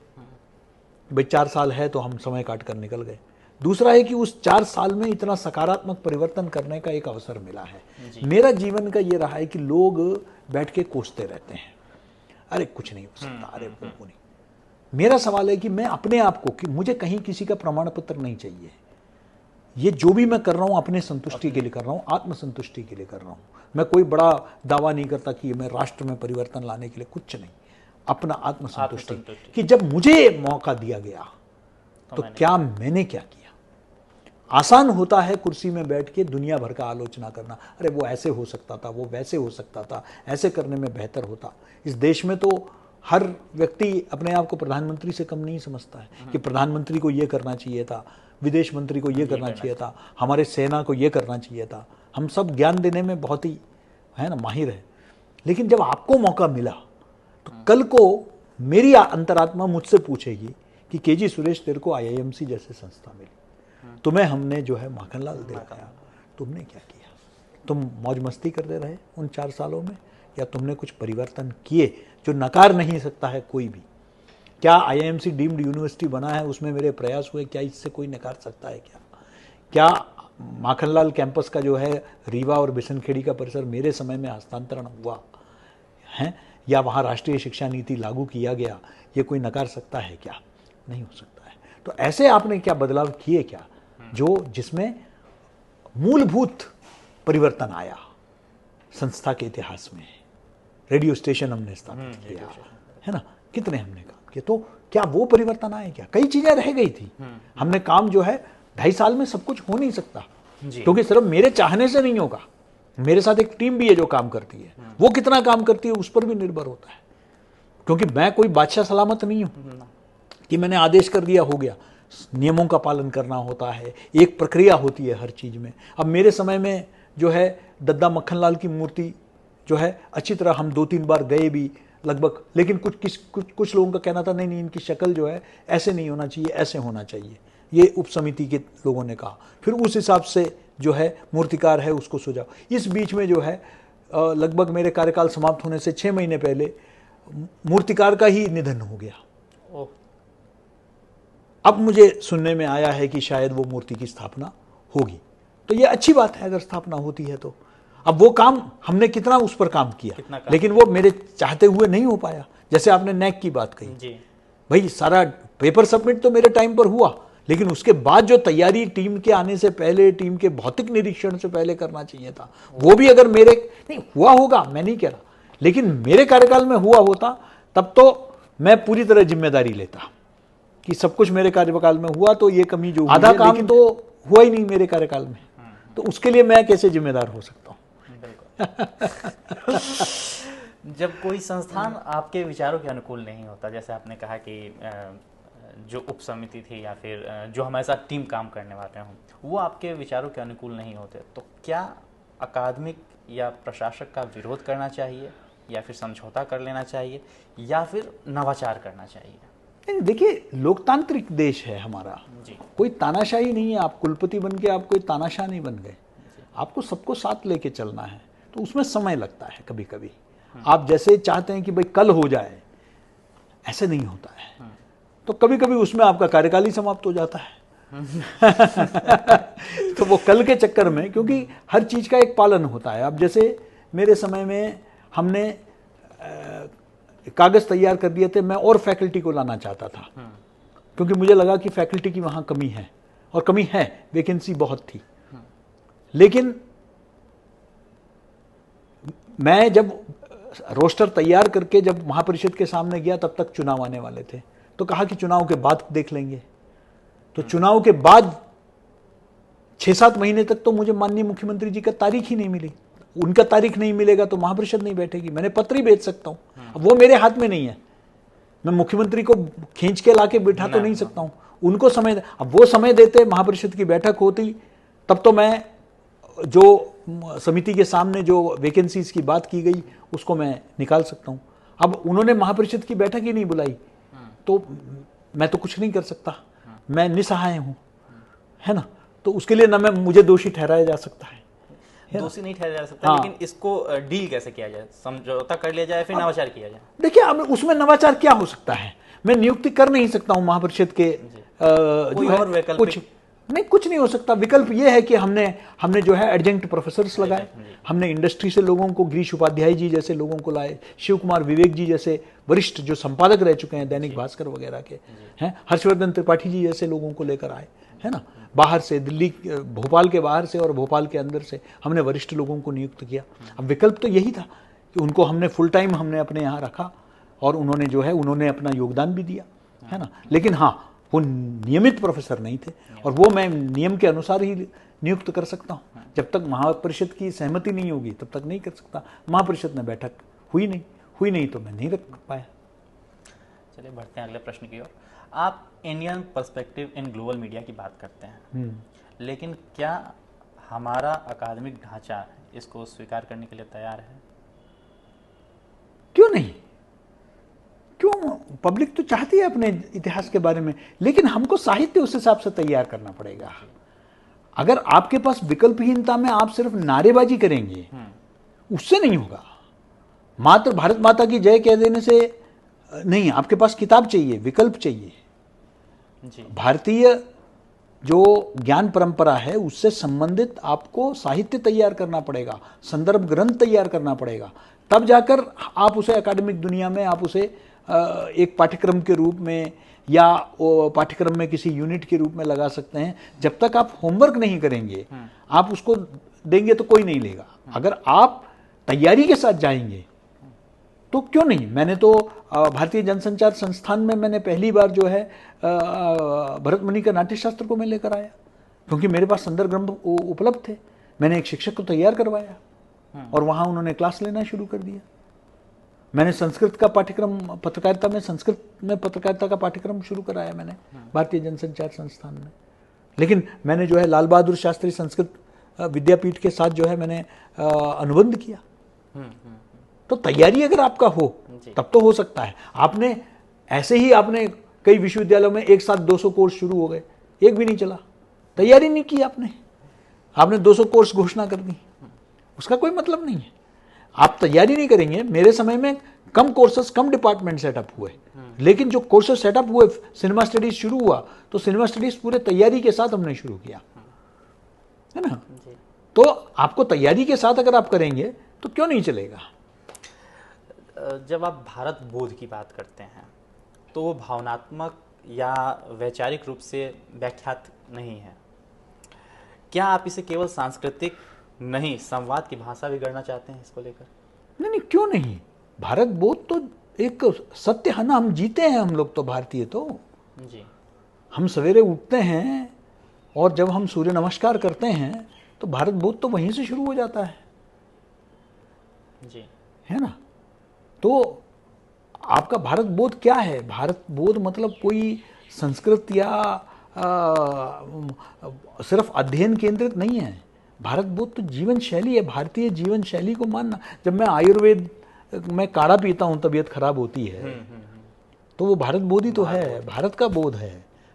भाई 4 साल है तो हम समय काट कर निकल गए। दूसरा है कि उस 4 साल में इतना सकारात्मक परिवर्तन करने का एक अवसर मिला है। मेरा जीवन का ये रहा है कि लोग बैठ के कोसते रहते हैं, अरे कुछ नहीं हो सकता, अरे वो नहीं। मेरा सवाल है कि मैं अपने आप को, कि मुझे कहीं किसी का प्रमाण पत्र नहीं चाहिए। ये जो भी मैं कर रहा हूँ अपने संतुष्टि के लिए कर रहा हूँ, आत्मसंतुष्टि के लिए कर रहा हूँ। मैं कोई बड़ा दावा नहीं करता कि मैं राष्ट्र में परिवर्तन लाने के लिए, कुछ नहीं, अपना आत्मसंतुष्टि कि जब मुझे मौका दिया गया तो क्या मैंने क्या किया। आसान होता है कुर्सी में बैठ के दुनिया भर का आलोचना करना, अरे वो ऐसे हो सकता था, वो वैसे हो सकता था, ऐसे करने में बेहतर होता। इस देश में तो हर व्यक्ति अपने आप को प्रधानमंत्री से कम नहीं समझता है कि प्रधानमंत्री को ये करना चाहिए था, विदेश मंत्री को ये करना चाहिए था, हमारे सेना को ये करना चाहिए था। हम सब ज्ञान देने में बहुत ही, है ना, माहिर है। लेकिन जब आपको मौका मिला तो कल को मेरी अंतरात्मा मुझसे पूछेगी कि केजी सुरेश, तेरे को आईआईएमसी जैसे संस्था मिली, तुम्हें हमने जो है माखनलाल दिलाया, तुमने क्या किया? तुम मौज मस्ती करते रहे उन 4 सालों में, या तुमने कुछ परिवर्तन किए जो नकार नहीं सकता है कोई भी? क्या आईआईएमसी डीम्ड यूनिवर्सिटी बना है, उसमें मेरे प्रयास हुए, क्या इससे कोई नकार सकता है? क्या माखनलाल कैंपस का जो है रीवा और बिशनखेड़ी का परिसर मेरे समय में हस्तांतरण हुआ, हैं, या वहाँ राष्ट्रीय शिक्षा नीति लागू किया गया, ये कोई नकार सकता है क्या? नहीं हो सकता है। तो ऐसे आपने क्या बदलाव किए क्या जो जिसमें मूलभूत परिवर्तन आया संस्था के इतिहास में? रेडियो स्टेशन हमने स्थापित किया, है ना, कितने हमने काम किए, तो क्या वो परिवर्तन आए क्या? कई चीजें रह गई थी। हमने काम जो है 2.5 साल में सब कुछ हो नहीं सकता, क्योंकि सिर्फ मेरे चाहने से नहीं होगा। मेरे साथ एक टीम भी है जो काम करती है, वो कितना काम करती है उस पर भी निर्भर होता है, क्योंकि मैं कोई बादशाह सलामत नहीं हूं कि मैंने आदेश कर दिया हो गया। नियमों का पालन करना होता है, एक प्रक्रिया होती है हर चीज में। अब मेरे समय में जो है दद्दा मक्खनलाल की मूर्ति जो है अच्छी तरह हम 2-3 बार गए भी लगभग, लेकिन कुछ लोगों का कहना था नहीं इनकी शक्ल जो है ऐसे नहीं होना चाहिए, ऐसे होना चाहिए। ये उप समिति के लोगों ने कहा, फिर उस हिसाब से जो है मूर्तिकार है उसको सुझाव। इस बीच में जो है लगभग मेरे कार्यकाल समाप्त होने से 6 महीने पहले मूर्तिकार का ही निधन हो गया। अब मुझे सुनने में आया है कि शायद वो मूर्ति की स्थापना होगी, तो ये अच्छी बात है अगर स्थापना होती है तो। अब वो काम हमने कितना उस पर काम किया, लेकिन वो मेरे चाहते हुए नहीं हो पाया। जैसे आपने नैक की बात कही जी। भाई सारा पेपर सबमिट तो मेरे टाइम पर हुआ, लेकिन उसके बाद जो तैयारी टीम के आने से पहले, टीम के भौतिक निरीक्षण से पहले करना चाहिए था, वो भी अगर मेरे नहीं हुआ होगा, मैं नहीं कह रहा, लेकिन मेरे कार्यकाल में हुआ होता तब तो मैं पूरी तरह जिम्मेदारी लेता कि सब कुछ मेरे कार्यकाल में हुआ। तो ये कमी जो आधा काम तो हुआ ही नहीं मेरे कार्यकाल में, तो उसके लिए मैं कैसे जिम्मेदार हो सकता हूँ? जब कोई संस्थान आपके विचारों के अनुकूल नहीं होता, जैसे आपने कहा कि जो उप समिति थी या फिर जो हमारे साथ टीम काम करने वाले हों वो आपके विचारों के अनुकूल नहीं होते, तो क्या अकादमिक या प्रशासक का विरोध करना चाहिए, या फिर समझौता कर लेना चाहिए, या फिर नवाचार करना चाहिए? देखिए, लोकतांत्रिक देश है हमारा जी। कोई तानाशाही नहीं है। आप कुलपति बन के आप कोई तानाशाह नहीं बन गए, आपको सबको साथ लेके चलना है, तो उसमें समय लगता है। कभी कभी आप जैसे चाहते हैं कि भाई कल हो जाए, ऐसे नहीं होता है, तो कभी कभी उसमें आपका कार्यकाल ही समाप्त हो जाता है। तो वो कल के चक्कर में, क्योंकि हर चीज का एक पालन होता है। अब जैसे मेरे समय में हमने कागज तैयार कर दिए थे, मैं और फैकल्टी को लाना चाहता था, क्योंकि मुझे लगा कि फैकल्टी की वहां कमी है, और कमी है, वैकेंसी बहुत थी। लेकिन मैं जब रोस्टर तैयार करके जब महापरिषद के सामने गया, तब तक चुनाव आने वाले थे, तो कहा कि चुनाव के बाद देख लेंगे। तो चुनाव के बाद 6-7 महीने तक तो मुझे माननीय मुख्यमंत्री जी का तारीख ही नहीं मिली। उनका तारीख नहीं मिलेगा तो महापरिषद नहीं बैठेगी। मैंने पत्र ही भेज सकता हूं, अब वो मेरे हाथ में नहीं है। मैं मुख्यमंत्री को खींच के लाके बैठा तो नहीं सकता हूं, उनको समय, अब वो समय देते, महापरिषद की बैठक होती, तब तो मैं जो समिति के सामने जो वैकेंसीज की बात की गई उसको मैं निकाल सकता हूं। अब उन्होंने महापरिषद की बैठक ही नहीं बुलाई, तो मैं तो कुछ नहीं कर सकता, मैं निसहाय हूं, है ना। तो उसके लिए ना मुझे दोषी ठहराया जा सकता है, दोषी नहीं ठहराया जा सकता। हाँ। लेकिन इसको डील कैसे किया जाए, समझौता कर लिया जाए, फिर नवाचार किया जाए? देखिए, अब उसमें नवाचार क्या हो सकता है? मैं नियुक्ति कर नहीं सकता हूं महापरिषद के कोई और वैकल्पिक कुछ नहीं हो सकता। विकल्प ये है कि हमने जो है एडजंक्ट प्रोफेसर्स लगाए, हमने इंडस्ट्री से लोगों को, गिरीश उपाध्याय जी जैसे लोगों को लाए, शिव कुमार विवेक जी जैसे वरिष्ठ जो संपादक रह चुके हैं दैनिक भास्कर वगैरह के हैं, हर्षवर्धन त्रिपाठी जी जैसे लोगों को लेकर आए, है ना। बाहर से, दिल्ली, भोपाल के बाहर से और भोपाल के अंदर से हमने वरिष्ठ लोगों को नियुक्त किया। अब विकल्प तो यही था कि उनको हमने फुल टाइम हमने अपने यहाँ रखा, और उन्होंने जो है उन्होंने अपना योगदान भी दिया, है ना। लेकिन हाँ, वो नियमित प्रोफेसर नहीं थे, और वो मैं नियम के अनुसार ही नियुक्त कर सकता हूँ। जब तक महापरिषद की सहमति नहीं होगी तब तक नहीं कर सकता। महापरिषद में बैठक हुई नहीं तो मैं नहीं रख पाया। चलिए बढ़ते हैं अगले प्रश्न की ओर। आप Indian perspective in global media की बात करते हैं, लेकिन क्या हमारा अकादमिक ढांचा इसको स्वीकार करने के लिए तैयार है? क्यों नहीं? क्यों? पब्लिक तो चाहती है अपने इतिहास के बारे में, लेकिन हमको साहित्य उस हिसाब से तैयार करना पड़ेगा। अगर आपके पास विकल्पहीनता में आप सिर्फ नारेबाजी करेंगे, उससे नहीं होगा। मात्र भारत माता की जय कह देने से नहीं, आपके पास किताब चाहिए, विकल्प चाहिए। भारतीय जो ज्ञान परंपरा है उससे संबंधित आपको साहित्य तैयार करना पड़ेगा, संदर्भ ग्रंथ तैयार करना पड़ेगा, तब जाकर आप उसे एकेडमिक दुनिया में आप उसे एक पाठ्यक्रम के रूप में या पाठ्यक्रम में किसी यूनिट के रूप में लगा सकते हैं। जब तक आप होमवर्क नहीं करेंगे, आप उसको देंगे तो कोई नहीं लेगा। अगर आप तैयारी के साथ जाएंगे तो क्यों नहीं। मैंने तो भारतीय जनसंचार संस्थान में मैंने पहली बार जो है भरतमुनि का नाट्यशास्त्र को मैं लेकर आया, क्योंकि मेरे पास संदर्भ ग्रंथ उपलब्ध थे। मैंने एक शिक्षक को तैयार करवाया और वहाँ उन्होंने क्लास लेना शुरू कर दिया। मैंने संस्कृत का पाठ्यक्रम, पत्रकारिता में संस्कृत में पत्रकारिता का पाठ्यक्रम शुरू कराया मैंने भारतीय जनसंचार संस्थान में। लेकिन मैंने जो है लाल बहादुर शास्त्री संस्कृत विद्यापीठ के साथ जो है मैंने अनुबंध किया। तो तैयारी अगर आपका हो तब तो हो सकता है। आपने ऐसे ही आपने कई विश्वविद्यालयों में एक साथ 200 कोर्स शुरू हो गए, एक भी नहीं चला, तैयारी नहीं की आपने 200 कोर्स घोषणा कर दी, उसका कोई मतलब नहीं है। आप तैयारी नहीं करेंगे। मेरे समय में कम कोर्सेस, कम डिपार्टमेंट सेटअप हुए, लेकिन जो कोर्सेस सेटअप हुए, सिनेमा स्टडीज शुरू हुआ तो सिनेमा स्टडीज पूरे तैयारी के साथ हमने शुरू किया, है ना। तो आपको तैयारी के साथ अगर आप करेंगे तो क्यों नहीं चलेगा। जब आप भारत बोध की बात करते हैं तो वो भावनात्मक या वैचारिक रूप से व्याख्यात नहीं है। क्या आप इसे केवल सांस्कृतिक नहीं, संवाद की भाषा भी गढ़ना चाहते हैं इसको लेकर? नहीं, क्यों नहीं। भारत बोध तो एक सत्य है ना, हम जीते हैं हम लोग तो भारतीय। तो जी, हम सवेरे उठते हैं और जब हम सूर्य नमस्कार करते हैं तो भारत बोध तो वहीं से शुरू हो जाता है जी, है ना। तो आपका भारत बोध क्या है? भारत बोध मतलब कोई संस्कृत या सिर्फ अध्ययन केंद्रित नहीं है। भारत बोध तो जीवन शैली है, भारतीय जीवन शैली को मानना। जब मैं आयुर्वेद में काढ़ा पीता हूँ, तबीयत खराब होती है, तो वो भारत बोध ही तो है, भारत का बोध है,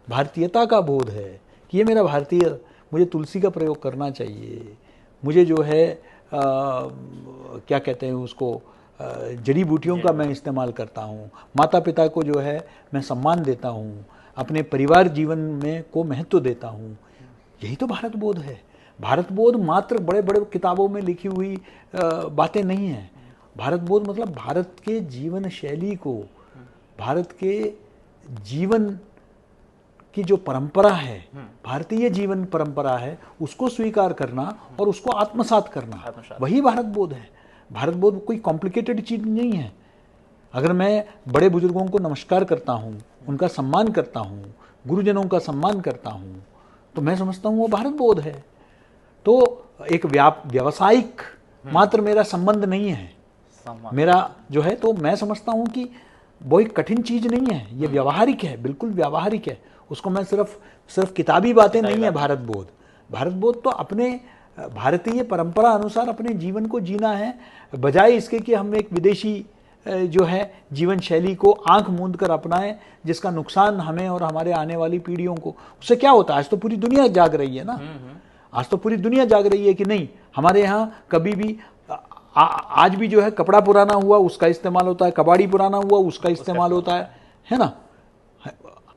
भारतीयता का बोध है कि ये मेरा भारतीय, मुझे तुलसी का प्रयोग करना चाहिए, मुझे जो है क्या कहते हैं उसको, जड़ी बूटियों का मैं इस्तेमाल करता हूँ, माता पिता को जो है मैं सम्मान देता हूँ, अपने परिवार जीवन में को महत्व देता हूँ। यही तो भारत बोध है। भारत बोध मात्र बड़े बड़े किताबों में लिखी हुई बातें नहीं है। भारत बोध मतलब भारत के जीवन शैली को, भारत के जीवन की जो परंपरा है, भारतीय जीवन परंपरा है, उसको स्वीकार करना और उसको आत्मसात करना, वही भारत बोध है। भारत बोध कोई कॉम्प्लिकेटेड चीज नहीं है। अगर मैं बड़े बुजुर्गों को नमस्कार करता हूँ, उनका सम्मान करता हूँ, गुरुजनों का सम्मान करता हूँ, तो मैं समझता हूँ वो भारत बोध है। तो एक व्यावसायिक मात्र मेरा संबंध नहीं है मेरा जो है, तो मैं समझता हूँ कि वो एक कठिन चीज नहीं है, ये व्यावहारिक है, बिल्कुल व्यावहारिक है। उसको मैं सिर्फ किताबी बातें नहीं है भारत बोध। भारत बोध तो अपने भारतीय परंपरा अनुसार अपने जीवन को जीना है, बजाय इसके कि हम एक विदेशी जो है जीवन शैली को आंख मूंद कर अपनाएं, जिसका नुकसान हमें और हमारे आने वाली पीढ़ियों को। उससे क्या होता है? आज तो पूरी दुनिया जाग रही है ना, आज तो पूरी दुनिया जाग रही है कि नहीं, हमारे यहाँ कभी भी आज भी जो है कपड़ा पुराना हुआ उसका इस्तेमाल होता है, कबाड़ी पुराना हुआ उसका इस्तेमाल होता है ना।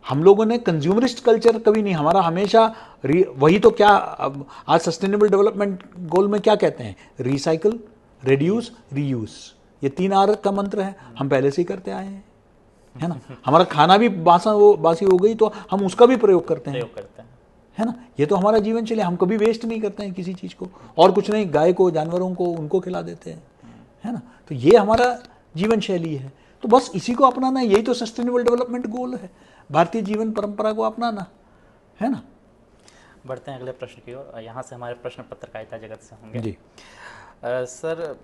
हम लोगों ने कंज्यूमरिस्ट कल्चर कभी नहीं, हमारा हमेशा वही तो क्या आज सस्टेनेबल डेवलपमेंट गोल में क्या कहते हैं? रिसाइकल, रिड्यूस, रीयूज, ये 3 R का मंत्र है। हम पहले से ही करते आए हैं, है ना। हमारा खाना भी बासी हो गई तो हम उसका भी प्रयोग करते हैं, है ना। ये तो हमारा जीवन शैली, हम कभी वेस्ट नहीं करते हैं किसी चीज को, और कुछ नहीं, गाय को, जानवरों को, उनको खिला देते हैं, है ना। तो ये हमारा जीवन शैली है। तो बस इसी को अपनाना, यही तो सस्टेनेबल डेवलपमेंट गोल है, भारतीय जीवन परंपरा को अपनाना, है ना। बढ़ते हैं अगले प्रश्न की ओर। यहाँ से हमारे प्रश्न पत्रकारिता जगत से होंगे जी। सर,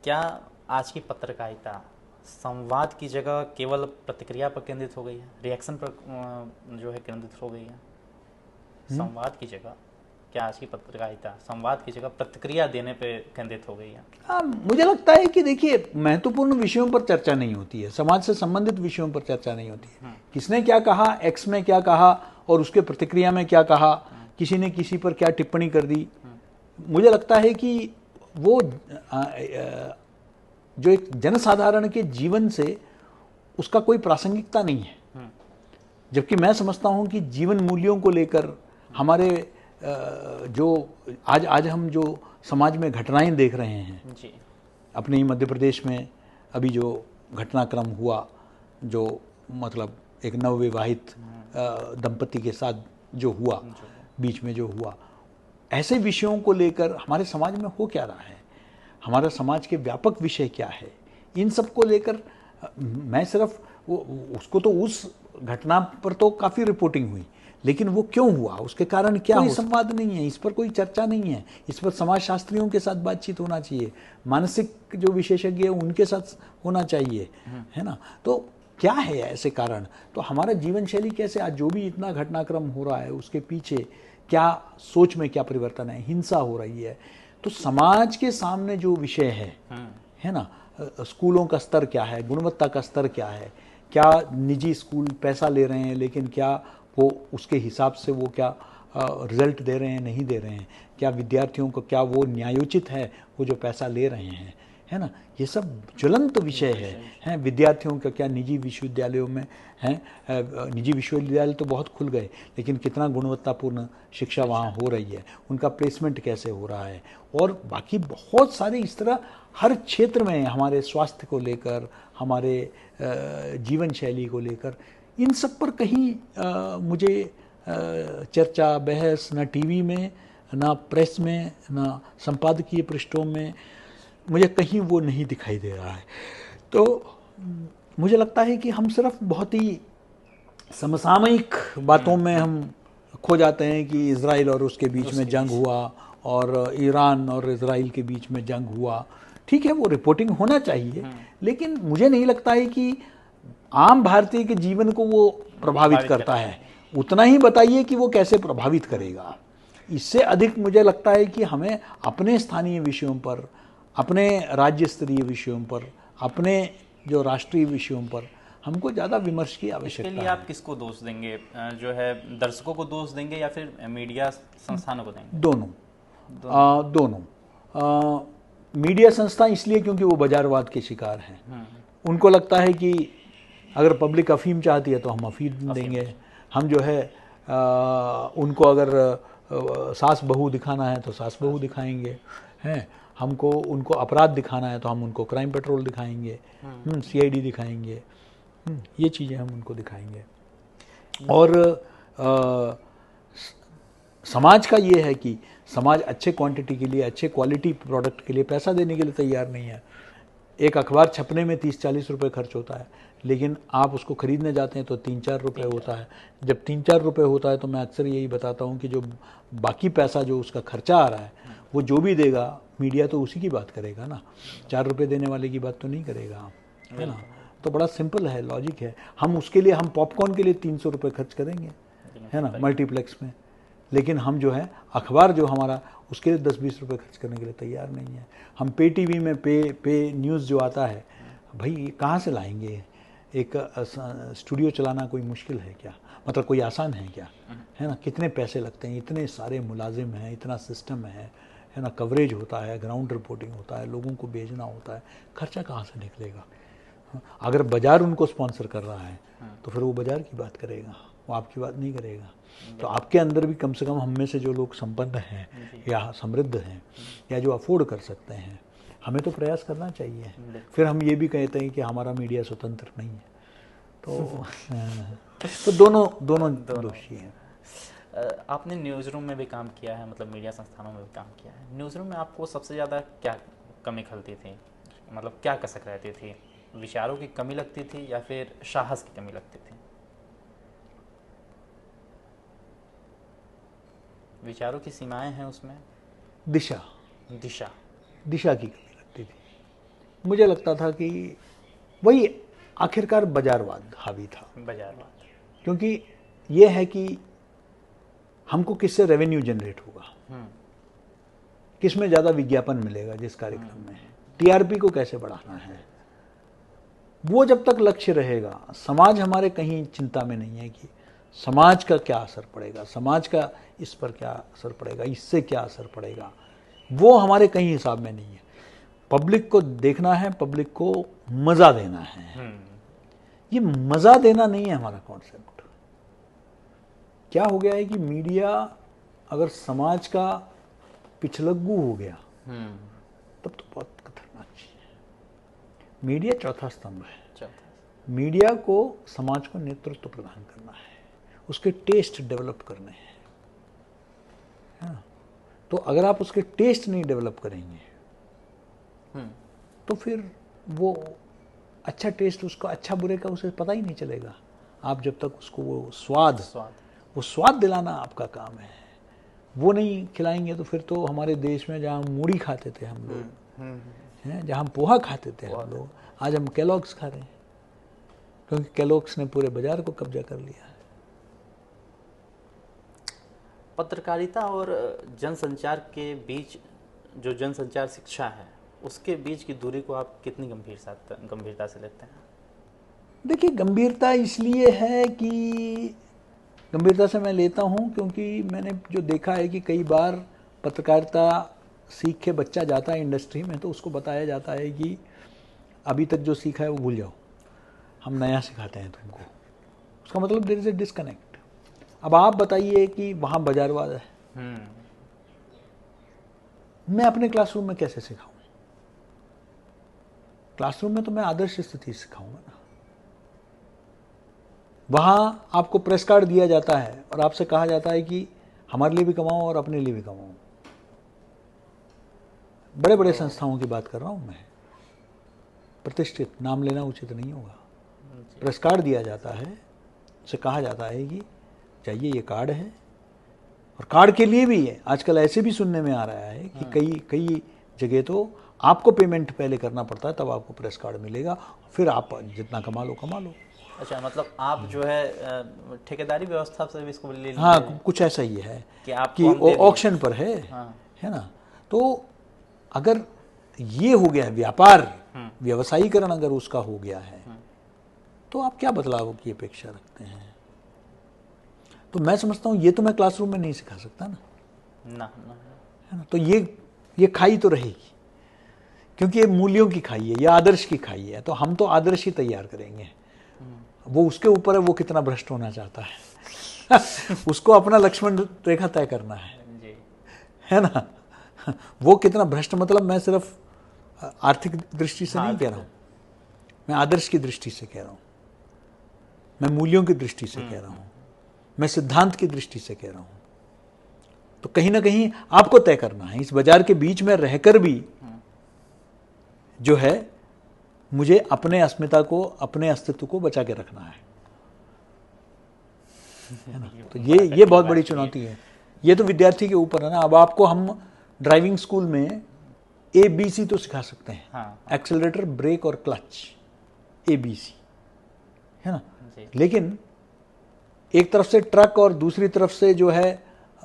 क्या आज की पत्रकारिता संवाद की जगह केवल प्रतिक्रिया पर केंद्रित हो गई है, रिएक्शन पर जो है केंद्रित हो गई है? संवाद की जगह क्या आज की पत्रकारिता संवाद की जगह प्रतिक्रिया देने पे केंद्रित हो गई है? हाँ, मुझे लगता है कि देखिए, महत्वपूर्ण विषयों पर चर्चा नहीं होती है, समाज से संबंधित विषयों पर चर्चा नहीं होती है। किसने क्या कहा, एक्स में क्या कहा और उसके प्रतिक्रिया में क्या कहा, किसी ने किसी पर क्या टिप्पणी कर दी, मुझे लगता है कि वो जो एक जनसाधारण के जीवन से उसका कोई प्रासंगिकता नहीं है। जबकि मैं समझता हूं कि जीवन मूल्यों को लेकर हमारे जो आज हम जो समाज में घटनाएं देख रहे हैं जी, अपने ही मध्य प्रदेश में अभी जो घटनाक्रम हुआ, जो मतलब एक नवविवाहित दंपति के साथ जो हुआ, बीच में जो हुआ, ऐसे विषयों को लेकर हमारे समाज में हो क्या रहा है, हमारा समाज के व्यापक विषय क्या है, इन सब को लेकर मैं सिर्फ उसको तो उस घटना पर तो काफ़ी रिपोर्टिंग हुई, लेकिन वो क्यों हुआ, उसके कारण क्या, कोई संवाद नहीं है, इस पर कोई चर्चा नहीं है। इस पर समाजशास्त्रियों के साथ बातचीत होना चाहिए, मानसिक जो विशेषज्ञ है उनके साथ होना चाहिए, है ना। तो क्या है ऐसे कारण, तो हमारा जीवन शैली कैसे, आज जो भी इतना घटनाक्रम हो रहा है उसके पीछे क्या सोच में क्या परिवर्तन है, हिंसा हो रही है, तो समाज के सामने जो विषय है ना, स्कूलों का स्तर क्या है, गुणवत्ता का स्तर क्या है, क्या निजी स्कूल पैसा ले रहे हैं लेकिन क्या वो उसके हिसाब से वो क्या रिजल्ट दे रहे हैं, नहीं दे रहे हैं, क्या विद्यार्थियों को क्या वो न्यायोचित है वो जो पैसा ले रहे हैं, है ना, ये सब ज्वलंत विषय है। विद्यार्थियों का क्या निजी विश्वविद्यालयों में हैं, निजी विश्वविद्यालय तो बहुत खुल गए, लेकिन कितना गुणवत्तापूर्ण शिक्षा वहाँ हो रही है, उनका प्लेसमेंट कैसे हो रहा है, और बाकी बहुत सारे इस तरह हर क्षेत्र में, हमारे स्वास्थ्य को लेकर, हमारे जीवन शैली को लेकर, इन सब पर कहीं मुझे चर्चा, बहस न टीवी में, ना प्रेस में, ना संपादकीय पृष्ठों में मुझे कहीं वो नहीं दिखाई दे रहा है। तो मुझे लगता है कि हम सिर्फ बहुत ही समसामयिक बातों में हम खो जाते हैं कि इजराइल और उसके बीच में जंग हुआ, और ईरान और इजराइल के बीच में जंग हुआ, ठीक है वो रिपोर्टिंग होना चाहिए, लेकिन मुझे नहीं लगता है कि आम भारतीय के जीवन को वो प्रभावित करता है। उतना ही बताइए कि वो कैसे प्रभावित करेगा। इससे अधिक मुझे लगता है कि हमें अपने स्थानीय विषयों पर, अपने राज्य स्तरीय विषयों पर, अपने जो राष्ट्रीय विषयों पर हमको ज़्यादा विमर्श की आवश्यकता है। इसके लिए आप किसको दोष देंगे, जो है दर्शकों को दोष देंगे या फिर मीडिया संस्थानों को देंगे? दोनों। मीडिया संस्था इसलिए क्योंकि वो बाजारवाद के शिकार हैं। उनको लगता है कि अगर पब्लिक अफीम चाहती है तो हम अफीम देंगे, हम जो है उनको अगर सास बहू दिखाना है तो सास बहू दिखाएंगे, हैं, हमको उनको अपराध दिखाना है तो हम उनको क्राइम पेट्रोल दिखाएंगे, CID दिखाएंगे, ये चीज़ें हम उनको दिखाएंगे। और समाज का ये है कि समाज अच्छे क्वांटिटी के लिए, अच्छे क्वालिटी प्रोडक्ट के लिए पैसा देने के लिए तैयार नहीं है। एक अखबार छपने में 30-40 रुपये खर्च होता है, लेकिन आप उसको खरीदने जाते हैं तो 3-4 रुपये होता है। जब 3-4 रुपये होता है तो मैं अक्सर यही बताता हूँ कि जो बाकी पैसा जो उसका खर्चा आ रहा है वो जो भी देगा मीडिया तो उसी की बात करेगा ना, 4 रुपये देने वाले की बात तो नहीं करेगा, है ना। तो बड़ा सिंपल है, लॉजिक है। हम उसके लिए, हम पॉपकॉर्न के लिए 300 रुपये खर्च करेंगे, है ना, मल्टीप्लेक्स में, लेकिन हम जो है अखबार जो हमारा उसके लिए 10-20 रुपये खर्च करने के लिए तैयार नहीं है। हम पे टीवी में पे न्यूज़ जो आता है, भाई कहाँ से लाएंगे? एक स्टूडियो चलाना कोई मुश्किल है क्या, मतलब कोई आसान है क्या, है ना। कितने पैसे लगते हैं, इतने सारे मुलाजिम हैं, इतना सिस्टम है ना, कवरेज होता है, ग्राउंड रिपोर्टिंग होता है, लोगों को भेजना होता है, खर्चा कहाँ से निकलेगा? अगर बाजार उनको स्पॉन्सर कर रहा है तो फिर वो बाजार की बात करेगा, वो आपकी बात नहीं करेगा। तो आपके अंदर भी कम से कम हम में से जो लोग संपन्न हैं या समृद्ध हैं या जो अफोर्ड कर सकते हैं, हमें तो प्रयास करना चाहिए। फिर हम ये भी कहते हैं कि हमारा मीडिया स्वतंत्र नहीं है, तो दोनों दोषी हैं। आपने न्यूज़ रूम में भी काम किया है, मतलब मीडिया संस्थानों में भी काम किया है। न्यूज़ रूम में आपको सबसे ज़्यादा क्या कमी खलती थी, मतलब क्या कसक रहती थी? विचारों की कमी लगती थी या फिर साहस की कमी लगती थी? विचारों की सीमाएं हैं उसमें, दिशा की कमी लगती थी। मुझे लगता था कि वही आखिरकार बाजारवाद हावी था, बाजारवाद, क्योंकि ये है कि हमको किससे रेवेन्यू जनरेट होगा, किस में ज़्यादा विज्ञापन मिलेगा, जिस कार्यक्रम में TRP को कैसे बढ़ाना है, वो जब तक लक्ष्य रहेगा, समाज हमारे कहीं चिंता में नहीं है कि समाज का क्या असर पड़ेगा, समाज का इस पर क्या असर पड़ेगा, इससे क्या असर पड़ेगा, वो हमारे कहीं हिसाब में नहीं है। पब्लिक को देखना है, पब्लिक को मज़ा देना है। ये मज़ा देना नहीं है हमारा कॉन्सेप्ट। क्या हो गया है कि मीडिया अगर समाज का पिछलग्गू हो गया तब तो बहुत खतरनाक चीज़ है। मीडिया चौथा स्तंभ है। चौथा। मीडिया को समाज को नेतृत्व प्रदान करना है, उसके टेस्ट डेवलप करने हैं, है ना? तो अगर आप उसके टेस्ट नहीं डेवलप करेंगे तो फिर वो अच्छा टेस्ट, उसको अच्छा बुरे का उसे पता ही नहीं चलेगा। आप जब तक उसको वो स्वाद दिलाना आपका काम है, वो नहीं खिलाएंगे तो फिर तो हमारे देश में जहाँ मूढ़ी खाते थे हम लोग, हैं, जहाँ हम पोहा खाते थे हम लोग, आज हम केलॉग्स खा रहे हैं, क्योंकि केलॉग्स ने पूरे बाजार को कब्जा कर लिया है। पत्रकारिता और जनसंचार के बीच जो जनसंचार शिक्षा है, उसके बीच की दूरी को आप कितनी गंभीरता से लेते हैं? देखिए, गंभीरता इसलिए है कि गंभीरता से मैं लेता हूं क्योंकि मैंने जो देखा है कि कई बार पत्रकारिता सीख के बच्चा जाता है इंडस्ट्री में तो उसको बताया जाता है कि अभी तक जो सीखा है वो भूल जाओ, हम नया सिखाते हैं तुमको। उसका मतलब देयर इज ए डिस्कनेक्ट। अब आप बताइए कि वहाँ बाजारवाद है, मैं अपने क्लासरूम में कैसे सिखाऊं? क्लासरूम में तो मैं आदर्श स्थिति सिखाऊंगा ना। वहां आपको प्रेस कार्ड दिया जाता है और आपसे कहा जाता है कि हमारे लिए भी कमाओ और अपने लिए भी कमाओ। बड़े बड़े संस्थाओं की बात कर रहा हूं मैं, प्रतिष्ठित, नाम लेना उचित नहीं होगा। प्रेस कार्ड दिया जाता है, उसे कहा जाता है कि चाहिए ये कार्ड है, और कार्ड के लिए भी है। आजकल ऐसे भी सुनने में आ रहा है कि कई जगह तो आपको पेमेंट पहले करना पड़ता है, तब आपको प्रेस कार्ड मिलेगा, फिर आप जितना कमा लो। अच्छा, मतलब आप जो है ठेकेदारी व्यवस्था से भी इसको ले लीजिए। हाँ, कुछ ऐसा ही है कि ऑक्शन पर है, है ना? तो अगर ये हो गया है व्यापार, व्यवसायीकरण अगर उसका हो गया है, तो आप क्या बदलाव की अपेक्षा रखते हैं? तो मैं समझता हूँ ये तो मैं क्लासरूम में नहीं सिखा सकता ना, है ना? तो ये खाई तो रहेगी, क्योंकि ये मूल्यों की खाई है, ये आदर्श की खाई है। तो हम तो आदर्श ही तैयार करेंगे, वो उसके ऊपर है वो कितना भ्रष्ट होना चाहता है उसको अपना लक्ष्मण रेखा तय करना है ना? वो कितना भ्रष्ट, मतलब मैं सिर्फ आर्थिक दृष्टि से नहीं कह रहा हूँ, मैं आदर्श की दृष्टि से कह रहा हूँ, मैं मूल्यों की दृष्टि से कह रहा हूँ, मैं सिद्धांत की दृष्टि से कह रहा हूँ। तो कहीं ना कहीं आपको तय करना है, इस बाजार के बीच में रहकर भी जो है मुझे अपने अस्मिता को, अपने अस्तित्व को बचा के रखना है ना? तो ये बहुत बड़ी चुनौती है। ये तो विद्यार्थी के ऊपर है ना। अब आपको हम ड्राइविंग स्कूल में ABC तो सिखा सकते हैं, एक्सेलरेटर, ब्रेक और क्लच, ABC, है ना? लेकिन एक तरफ से ट्रक और दूसरी तरफ से जो है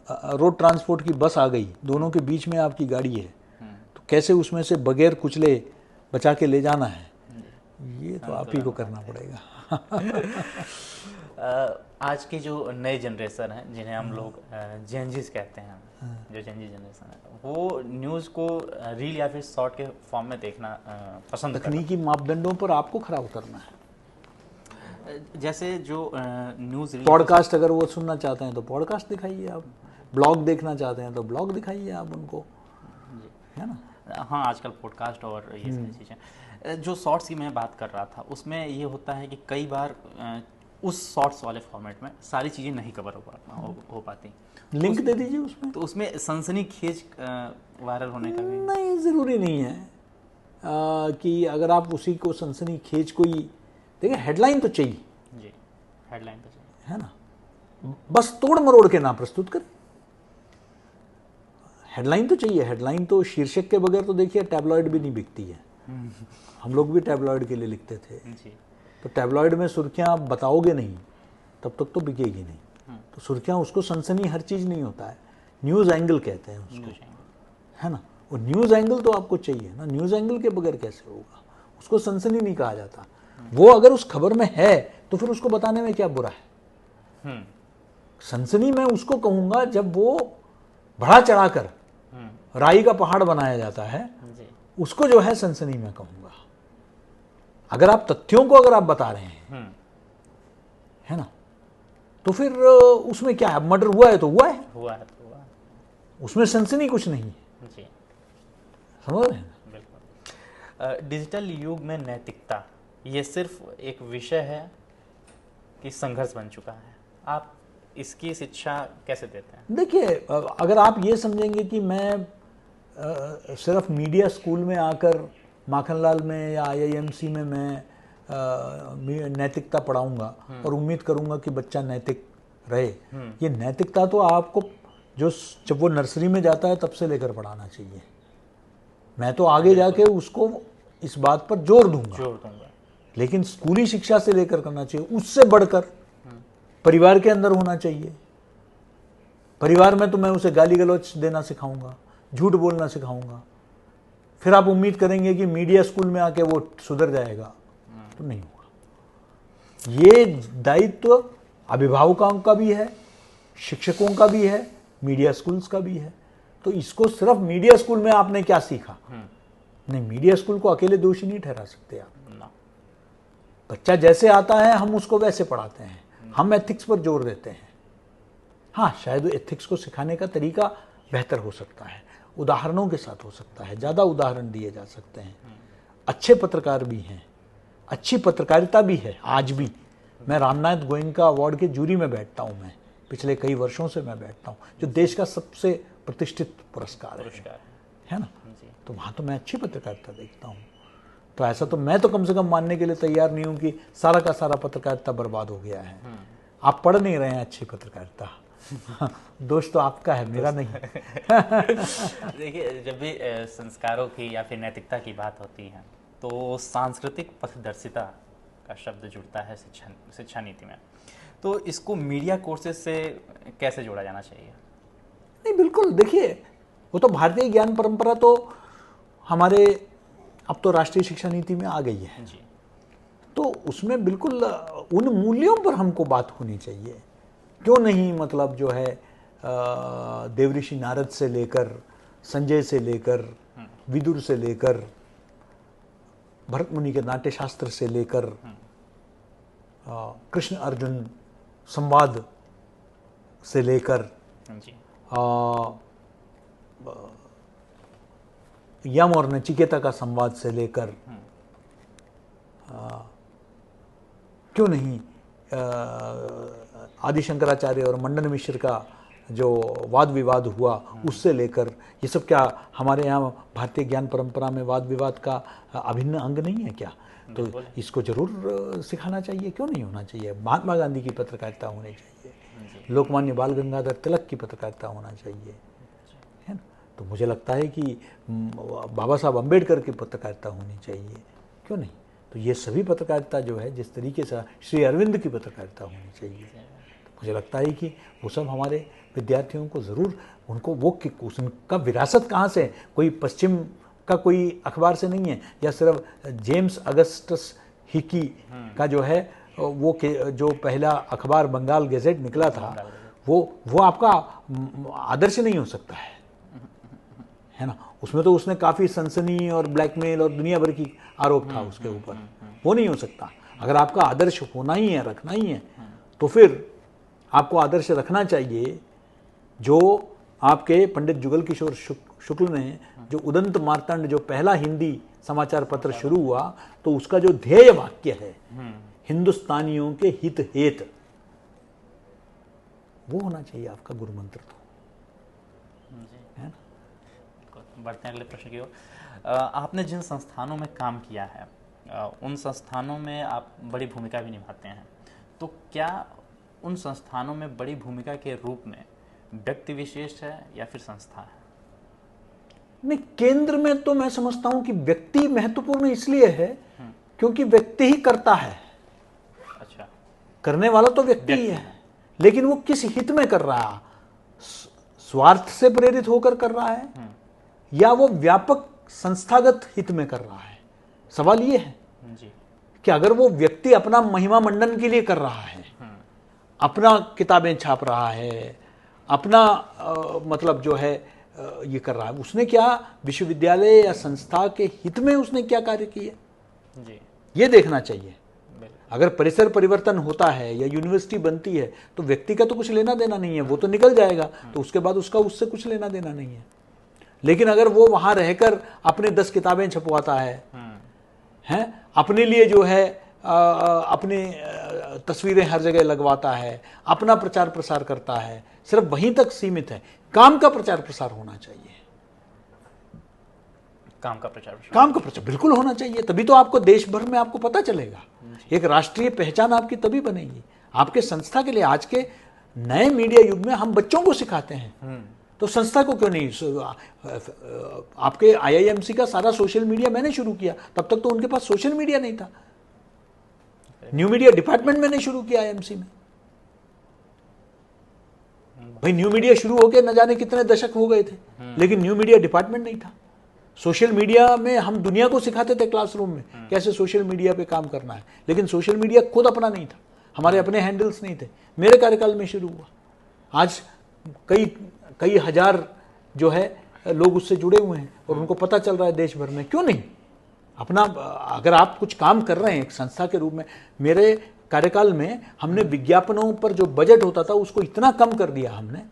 रोड ट्रांसपोर्ट की बस आ गई, दोनों के बीच में आपकी गाड़ी है, तो कैसे उसमें से बगैर कुचले बचा के ले जाना है, ये तो आप ही को करना पड़ेगा। आज की जो नई जनरेशन है, जिन्हें हम लोग जेनजीज कहते हैं, जो जेनजी जनरेशन है, वो न्यूज़ को रील या फिर शॉर्ट के फॉर्म में देखना पसंद करते हैं। तकनीकी मापदंडों पर आपको खरा उतरना है। जैसे जो न्यूज़, पॉडकास्ट अगर वो सुनना चाहते हैं तो पॉडकास्ट दिखाइए आप, ब्लॉग देखना चाहते हैं तो ब्लॉग दिखाइए आप उनको, है ना? हाँ, आजकल पॉडकास्ट और ये सारी चीज़ें। जो शॉर्ट्स की मैं बात कर रहा था, उसमें ये होता है कि कई बार उस शॉर्ट्स वाले फॉर्मेट में सारी चीज़ें नहीं कवर हो पाती। लिंक दे दीजिए उसमें, तो उसमें सनसनीखेज वायरल होने का भी नहीं, ज़रूरी नहीं है कि अगर आप उसी को सनसनीखेज को ही देखिए। हेडलाइन तो चाहिए जी, हेडलाइन तो चाहिए, है ना? बस तोड़ मरोड़ के ना प्रस्तुत करें, हेडलाइन तो चाहिए। हेडलाइन तो शीर्षक के बगैर तो देखिए टैबलॉइड भी नहीं बिकती है। हम लोग भी टैबलॉइड के लिए लिखते थे जी। तो टैबलॉइड में सुर्खियां आप बताओगे नहीं तब तक तो बिकेगी नहीं। तो सुर्खियां, उसको सनसनी हर चीज़ नहीं होता है, न्यूज़ एंगल कहते हैं उसको, है ना? वो न्यूज़ एंगल तो आपको चाहिए ना, न्यूज़ एंगल के बगैर कैसे होगा? उसको सनसनी नहीं कहा जाता। वो अगर उस खबर में है तो फिर उसको बताने में क्या बुरा है? सनसनी मैं उसको कहूंगा जब वो बढ़ा चढ़ाकर राई का पहाड़ बनाया जाता है, उसको जो है सनसनी में कहूंगा। अगर आप तथ्यों को अगर आप बता रहे हैं, है ना, तो फिर उसमें क्या है? मर्डर हुआ है तो हुआ है, उसमें सनसनी कुछ नहीं है। समझ रहे हैं? डिजिटल युग में नैतिकता ये सिर्फ एक विषय है कि संघर्ष बन चुका है? आप इसकी शिक्षा कैसे देते हैं? देखिए, अगर आप ये समझेंगे कि मैं सिर्फ मीडिया स्कूल में आकर माखनलाल में या आईआईएमसी में मैं नैतिकता पढ़ाऊंगा और उम्मीद करूंगा कि बच्चा नैतिक रहे, ये नैतिकता तो आपको जब वो नर्सरी में जाता है तब से लेकर पढ़ाना चाहिए। मैं तो आगे जाके उसको इस बात पर जोर दूंगा, लेकिन स्कूली शिक्षा से लेकर करना चाहिए। उससे बढ़कर परिवार के अंदर होना चाहिए। परिवार में तो मैं उसे गाली गलौज देना सिखाऊंगा, झूठ बोलना सिखाऊंगा। फिर आप उम्मीद करेंगे कि मीडिया स्कूल में आके वो सुधर जाएगा, तो नहीं होगा। ये दायित्व अभिभावकों का भी है, शिक्षकों का भी है, मीडिया स्कूल्स का भी है। तो इसको सिर्फ मीडिया स्कूल में आपने क्या सीखा? नहीं, मीडिया स्कूल को अकेले दोषी नहीं ठहरा सकते आप। बच्चा जैसे आता है हम उसको वैसे पढ़ाते हैं, हम एथिक्स पर जोर देते हैं। हाँ, शायद एथिक्स को सिखाने का तरीका बेहतर हो सकता है, उदाहरणों के साथ हो सकता है, ज़्यादा उदाहरण दिए जा सकते हैं। अच्छे पत्रकार भी हैं, अच्छी पत्रकारिता भी है। आज भी मैं रामनाथ गोयनका अवार्ड के जूरी में बैठता हूँ, मैं पिछले कई वर्षों से मैं बैठता हूँ, जो देश का सबसे प्रतिष्ठित पुरस्कार है ना। तो वहाँ तो मैं अच्छी पत्रकारिता देखता हूँ। तो ऐसा तो मैं तो कम से कम मानने के लिए तैयार नहीं हूँ कि सारा का सारा पत्रकारिता बर्बाद हो गया है। आप पढ़ नहीं रहे हैं अच्छी पत्रकारिता। दोष तो आपका है, मेरा नहीं। देखिए, जब भी संस्कारों की या फिर नैतिकता की बात होती है तो सांस्कृतिक पथदर्शिता का शब्द जुड़ता है शिक्षा नीति में। तो इसको मीडिया कोर्सेज से कैसे जोड़ा जाना चाहिए? नहीं, बिल्कुल। देखिए, वो तो भारतीय ज्ञान परंपरा तो हमारे अब तो राष्ट्रीय शिक्षा नीति में आ गई है जी। तो उसमें बिल्कुल उन मूल्यों पर हमको बात होनी चाहिए। क्यों नहीं, मतलब जो है देवऋषि नारद से लेकर, संजय से लेकर, विदुर से लेकर, भरत मुनि के नाट्यशास्त्र से लेकर, कृष्ण अर्जुन संवाद से लेकर, यम और नचिकेता का संवाद से लेकर, क्यों नहीं आदि शंकराचार्य और मंडन मिश्र का जो वाद विवाद हुआ उससे लेकर, ये सब क्या हमारे यहाँ भारतीय ज्ञान परंपरा में वाद विवाद का अभिन्न अंग नहीं है क्या? तो इसको जरूर सिखाना चाहिए, क्यों नहीं होना चाहिए। महात्मा गांधी की पत्रकारिता होनी चाहिए, लोकमान्य बाल गंगाधर तिलक की पत्रकारिता होना चाहिए, है ना। तो मुझे लगता है कि बाबा साहब अम्बेडकर की पत्रकारिता होनी चाहिए, क्यों नहीं। तो ये सभी पत्रकारिता जो है, जिस तरीके से श्री अरविंद की पत्रकारिता होनी चाहिए, तो मुझे लगता है कि वो सब हमारे विद्यार्थियों को ज़रूर, उनको वो उनका विरासत कहाँ से, कोई पश्चिम का कोई अखबार से नहीं है, या सिर्फ जेम्स अगस्टस हिकी का जो है वो जो पहला अखबार बंगाल गैजेट निकला था, वो आपका आदर्श नहीं हो सकता है ना। उसमें तो उसने काफ़ी सनसनी और ब्लैकमेल और दुनिया भर की आरोप था उसके ऊपर, वो नहीं हो सकता। अगर आपका आदर्श होना ही है, रखना ही है, तो फिर आपको आदर्श रखना चाहिए जो आपके पंडित जुगल किशोर शुक्ल ने, जो उदंत मार्तंड, जो पहला हिंदी समाचार पत्र शुरू हुआ, तो उसका जो ध्येय वाक्य है, हिंदुस्तानियों के हित हेत, वो होना चाहिए आपका गुरु मंत्र। तो है ना। बढ़ते हैं अगले प्रश्न की ओर। आपने जिन संस्थानों में काम किया है उन संस्थानों में आप बड़ी भूमिका भी निभाते हैं, तो क्या उन संस्थानों में बड़ी भूमिका के रूप में व्यक्ति विशेष है या फिर संस्था है? नहीं, केंद्र में तो मैं समझता हूं कि व्यक्ति महत्वपूर्ण इसलिए है क्योंकि व्यक्ति ही करता है। अच्छा, करने वाला तो व्यक्ति ही है, लेकिन वो किस हित में कर रहा है, स्वार्थ से प्रेरित होकर कर रहा है या वो व्यापक संस्थागत हित में कर रहा है। सवाल ये है जी कि अगर वो व्यक्ति अपना महिमा मंडन के लिए कर रहा है, अपना किताबें छाप रहा है, अपना मतलब जो है ये कर रहा है, उसने क्या विश्वविद्यालय या संस्था के हित में उसने क्या कार्य किए जी, ये देखना चाहिए। अगर परिसर परिवर्तन होता है या यूनिवर्सिटी बनती है तो व्यक्ति का तो कुछ लेना देना नहीं है, वो तो निकल जाएगा, तो उसके बाद उसका उससे कुछ लेना देना नहीं है। लेकिन अगर वो वहां रहकर अपने 10 किताबें छपवाता है हैं, अपने लिए जो है अपने तस्वीरें हर जगह लगवाता है, अपना प्रचार प्रसार करता है, सिर्फ वहीं तक सीमित है। काम का प्रचार प्रसार होना चाहिए, काम का प्रचार प्रसार। काम का प्रचार बिल्कुल होना चाहिए, तभी तो आपको देश भर में आपको पता चलेगा, एक राष्ट्रीय पहचान आपकी तभी बनेगी आपके संस्था के लिए। आज के नए मीडिया युग में हम बच्चों को सिखाते हैं, तो संस्था को क्यों नहीं? आपके आईआईएमसी का सारा सोशल मीडिया मैंने शुरू किया, तब तक तो उनके पास सोशल मीडिया नहीं था। न्यू मीडिया डिपार्टमेंट मैंने शुरू किया आईएमसी में। भाई न्यू मीडिया शुरू होकर न जाने कितने दशक हो गए थे, लेकिन न्यू मीडिया डिपार्टमेंट नहीं था। सोशल मीडिया में हम दुनिया को सिखाते थे क्लासरूम में कैसे सोशल मीडिया पे काम करना है, लेकिन सोशल मीडिया खुद अपना नहीं था, हमारे अपने हैंडल्स नहीं थे। मेरे कार्यकाल में शुरू हुआ, आज कई हजार जो है लोग उससे जुड़े हुए हैं और उनको पता चल रहा है देश भर में। क्यों नहीं? अपना अगर आप कुछ काम कर रहे हैं एक संस्था के रूप में, मेरे कार्यकाल में हमने विज्ञापनों पर जो बजट होता था उसको इतना कम कर दिया हमने,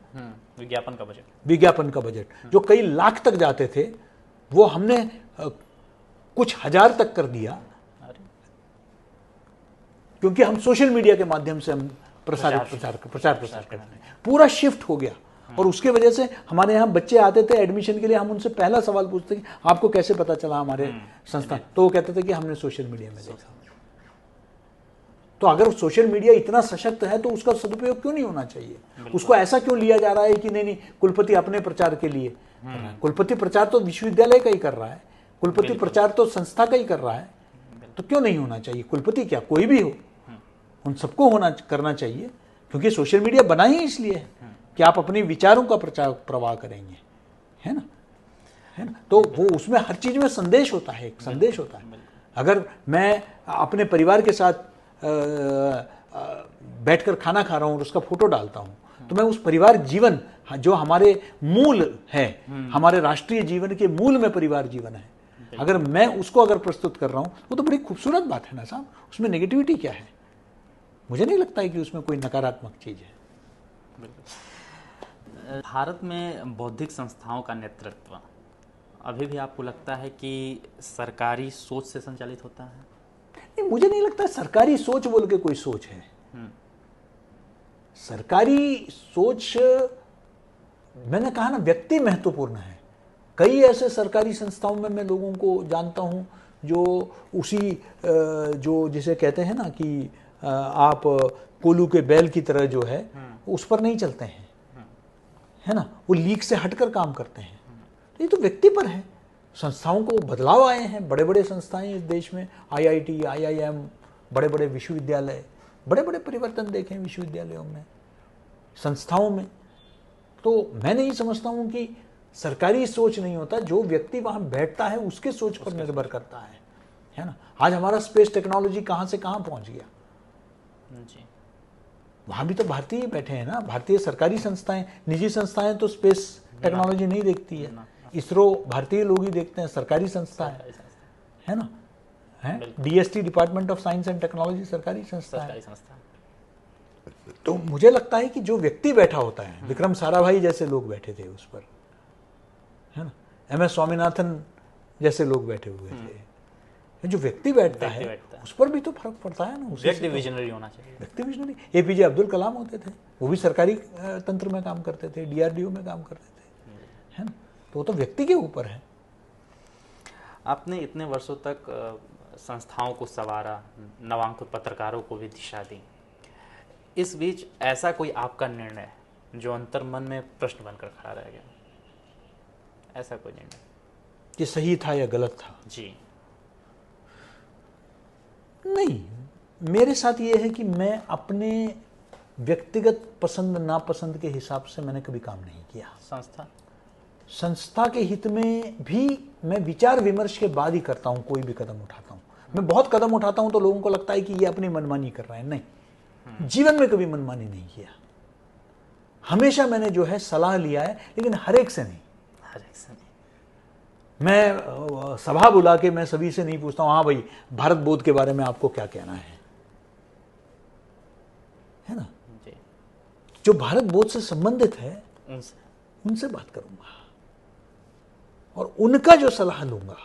विज्ञापन का बजट जो कई लाख तक जाते थे वो हमने कुछ हजार तक कर दिया, क्योंकि हम सोशल मीडिया के माध्यम से हम प्रचार प्रसार करते हैं। पूरा शिफ्ट हो गया और उसके वजह से हमारे यहाँ बच्चे आते थे एडमिशन के लिए, हम उनसे पहला सवाल पूछते कि आपको कैसे पता चला हमारे संस्था, तो वो कहते थे कि हमने सोशल मीडिया में देखा। तो अगर सोशल मीडिया इतना सशक्त है तो उसका सदुपयोग क्यों नहीं होना चाहिए? उसको ऐसा क्यों लिया जा रहा है कि नहीं कुलपति अपने प्रचार के लिए कर रहा है? कुलपति प्रचार तो विश्वविद्यालय का ही कर रहा है, कुलपति प्रचार तो संस्था का ही कर रहा है, तो क्यों नहीं होना चाहिए? कुलपति क्या, कोई भी हो, उन सबको करना चाहिए, क्योंकि सोशल मीडिया बना ही इसलिए है कि आप अपने विचारों का प्रचार प्रवाह करेंगे, है ना? तो वो उसमें हर चीज में संदेश होता है, एक संदेश होता है। अगर मैं अपने परिवार के साथ बैठकर खाना खा रहा हूं और उसका फोटो डालता हूं, तो मैं उस परिवार जीवन जो हमारे मूल है, हमारे राष्ट्रीय जीवन के मूल में परिवार जीवन है, अगर मैं उसको अगर प्रस्तुत कर रहा हूं, वो तो बड़ी खूबसूरत बात है ना साहब। उसमें नेगेटिविटी क्या है? मुझे नहीं लगता है कि उसमें कोई नकारात्मक चीज है। भारत में बौद्धिक संस्थाओं का नेतृत्व अभी भी आपको लगता है कि सरकारी सोच से संचालित होता है? नहीं, मुझे नहीं लगता सरकारी सोच बोल के कोई सोच है। सरकारी सोच, मैंने कहा ना, व्यक्ति महत्वपूर्ण है। कई ऐसे सरकारी संस्थाओं में मैं लोगों को जानता हूं जो उसी जो जिसे कहते हैं ना कि आप कोलू के बैल की तरह जो है उस पर नहीं चलते हैं, है ना, वो लीक से हटकर काम करते हैं। ये तो व्यक्ति पर है। संस्थाओं को बदलाव आए हैं, बड़े बड़े संस्थाएं इस देश में, आईआईटी, आईआईएम, बड़े बड़े विश्वविद्यालय, बड़े बड़े परिवर्तन देखें विश्वविद्यालयों में, संस्थाओं में। तो मैं नहीं समझता हूं कि सरकारी सोच नहीं होता, जो व्यक्ति वहां बैठता है उसके सोच पर निर्भर करता है ना। आज हमारा स्पेस टेक्नोलॉजी कहां से कहां पहुंच गया जी, वहां भी तो भारतीय ही बैठे हैं ना। भारतीय सरकारी संस्थाएं, निजी संस्थाएं तो स्पेस टेक्नोलॉजी नहीं देखती है। इसरो भारतीय लोग ही देखते हैं, सरकारी संस्था है ना, है। DST, department of science and technology, सरकारी संस्था है। तो मुझे लगता है कि जो व्यक्ति बैठा होता है, विक्रम साराभाई जैसे लोग बैठे थे उस पर, है ना, एमएस स्वामीनाथन जैसे लोग बैठे हुए थे। जो व्यक्ति बैठता है उस पर भी तो फर्क पड़ता है ना। व्यक्ति विजनरी होना चाहिए, व्यक्ति विजनरी। एपीजे अब्दुल कलाम होते थे, वो भी सरकारी तंत्र में काम करते थे, डीआरडीओ में काम करते थे, है ना। तो वो तो व्यक्ति के ऊपर है। आपने इतने वर्षों तक संस्थाओं को संवारा, नवांकुर पत्रकारों को भी दिशा दी। इस बीच ऐसा कोई आपका निर्णय जो अंतर्मन में प्रश्न बनकर खड़ा रह गया, ऐसा कोई निर्णय? ये सही था या गलत था? जी नहीं, मेरे साथ ये है कि मैं अपने व्यक्तिगत पसंद नापसंद के हिसाब से मैंने कभी काम नहीं किया। संस्था के हित में भी मैं विचार विमर्श के बाद ही करता हूं, कोई भी कदम उठाता हूं। मैं बहुत कदम उठाता हूं तो लोगों को लगता है कि ये अपनी मनमानी कर रहा है। नहीं, जीवन में कभी मनमानी नहीं किया। हमेशा मैंने जो है सलाह लिया है, लेकिन हर एक से नहीं। मैं सभा बुला के मैं सभी से नहीं पूछता हूं, हाँ भाई भारत बोध के बारे में आपको क्या कहना है ना। जो भारत बोध से संबंधित है उनसे बात करूंगा और उनका जो सलाह लूंगा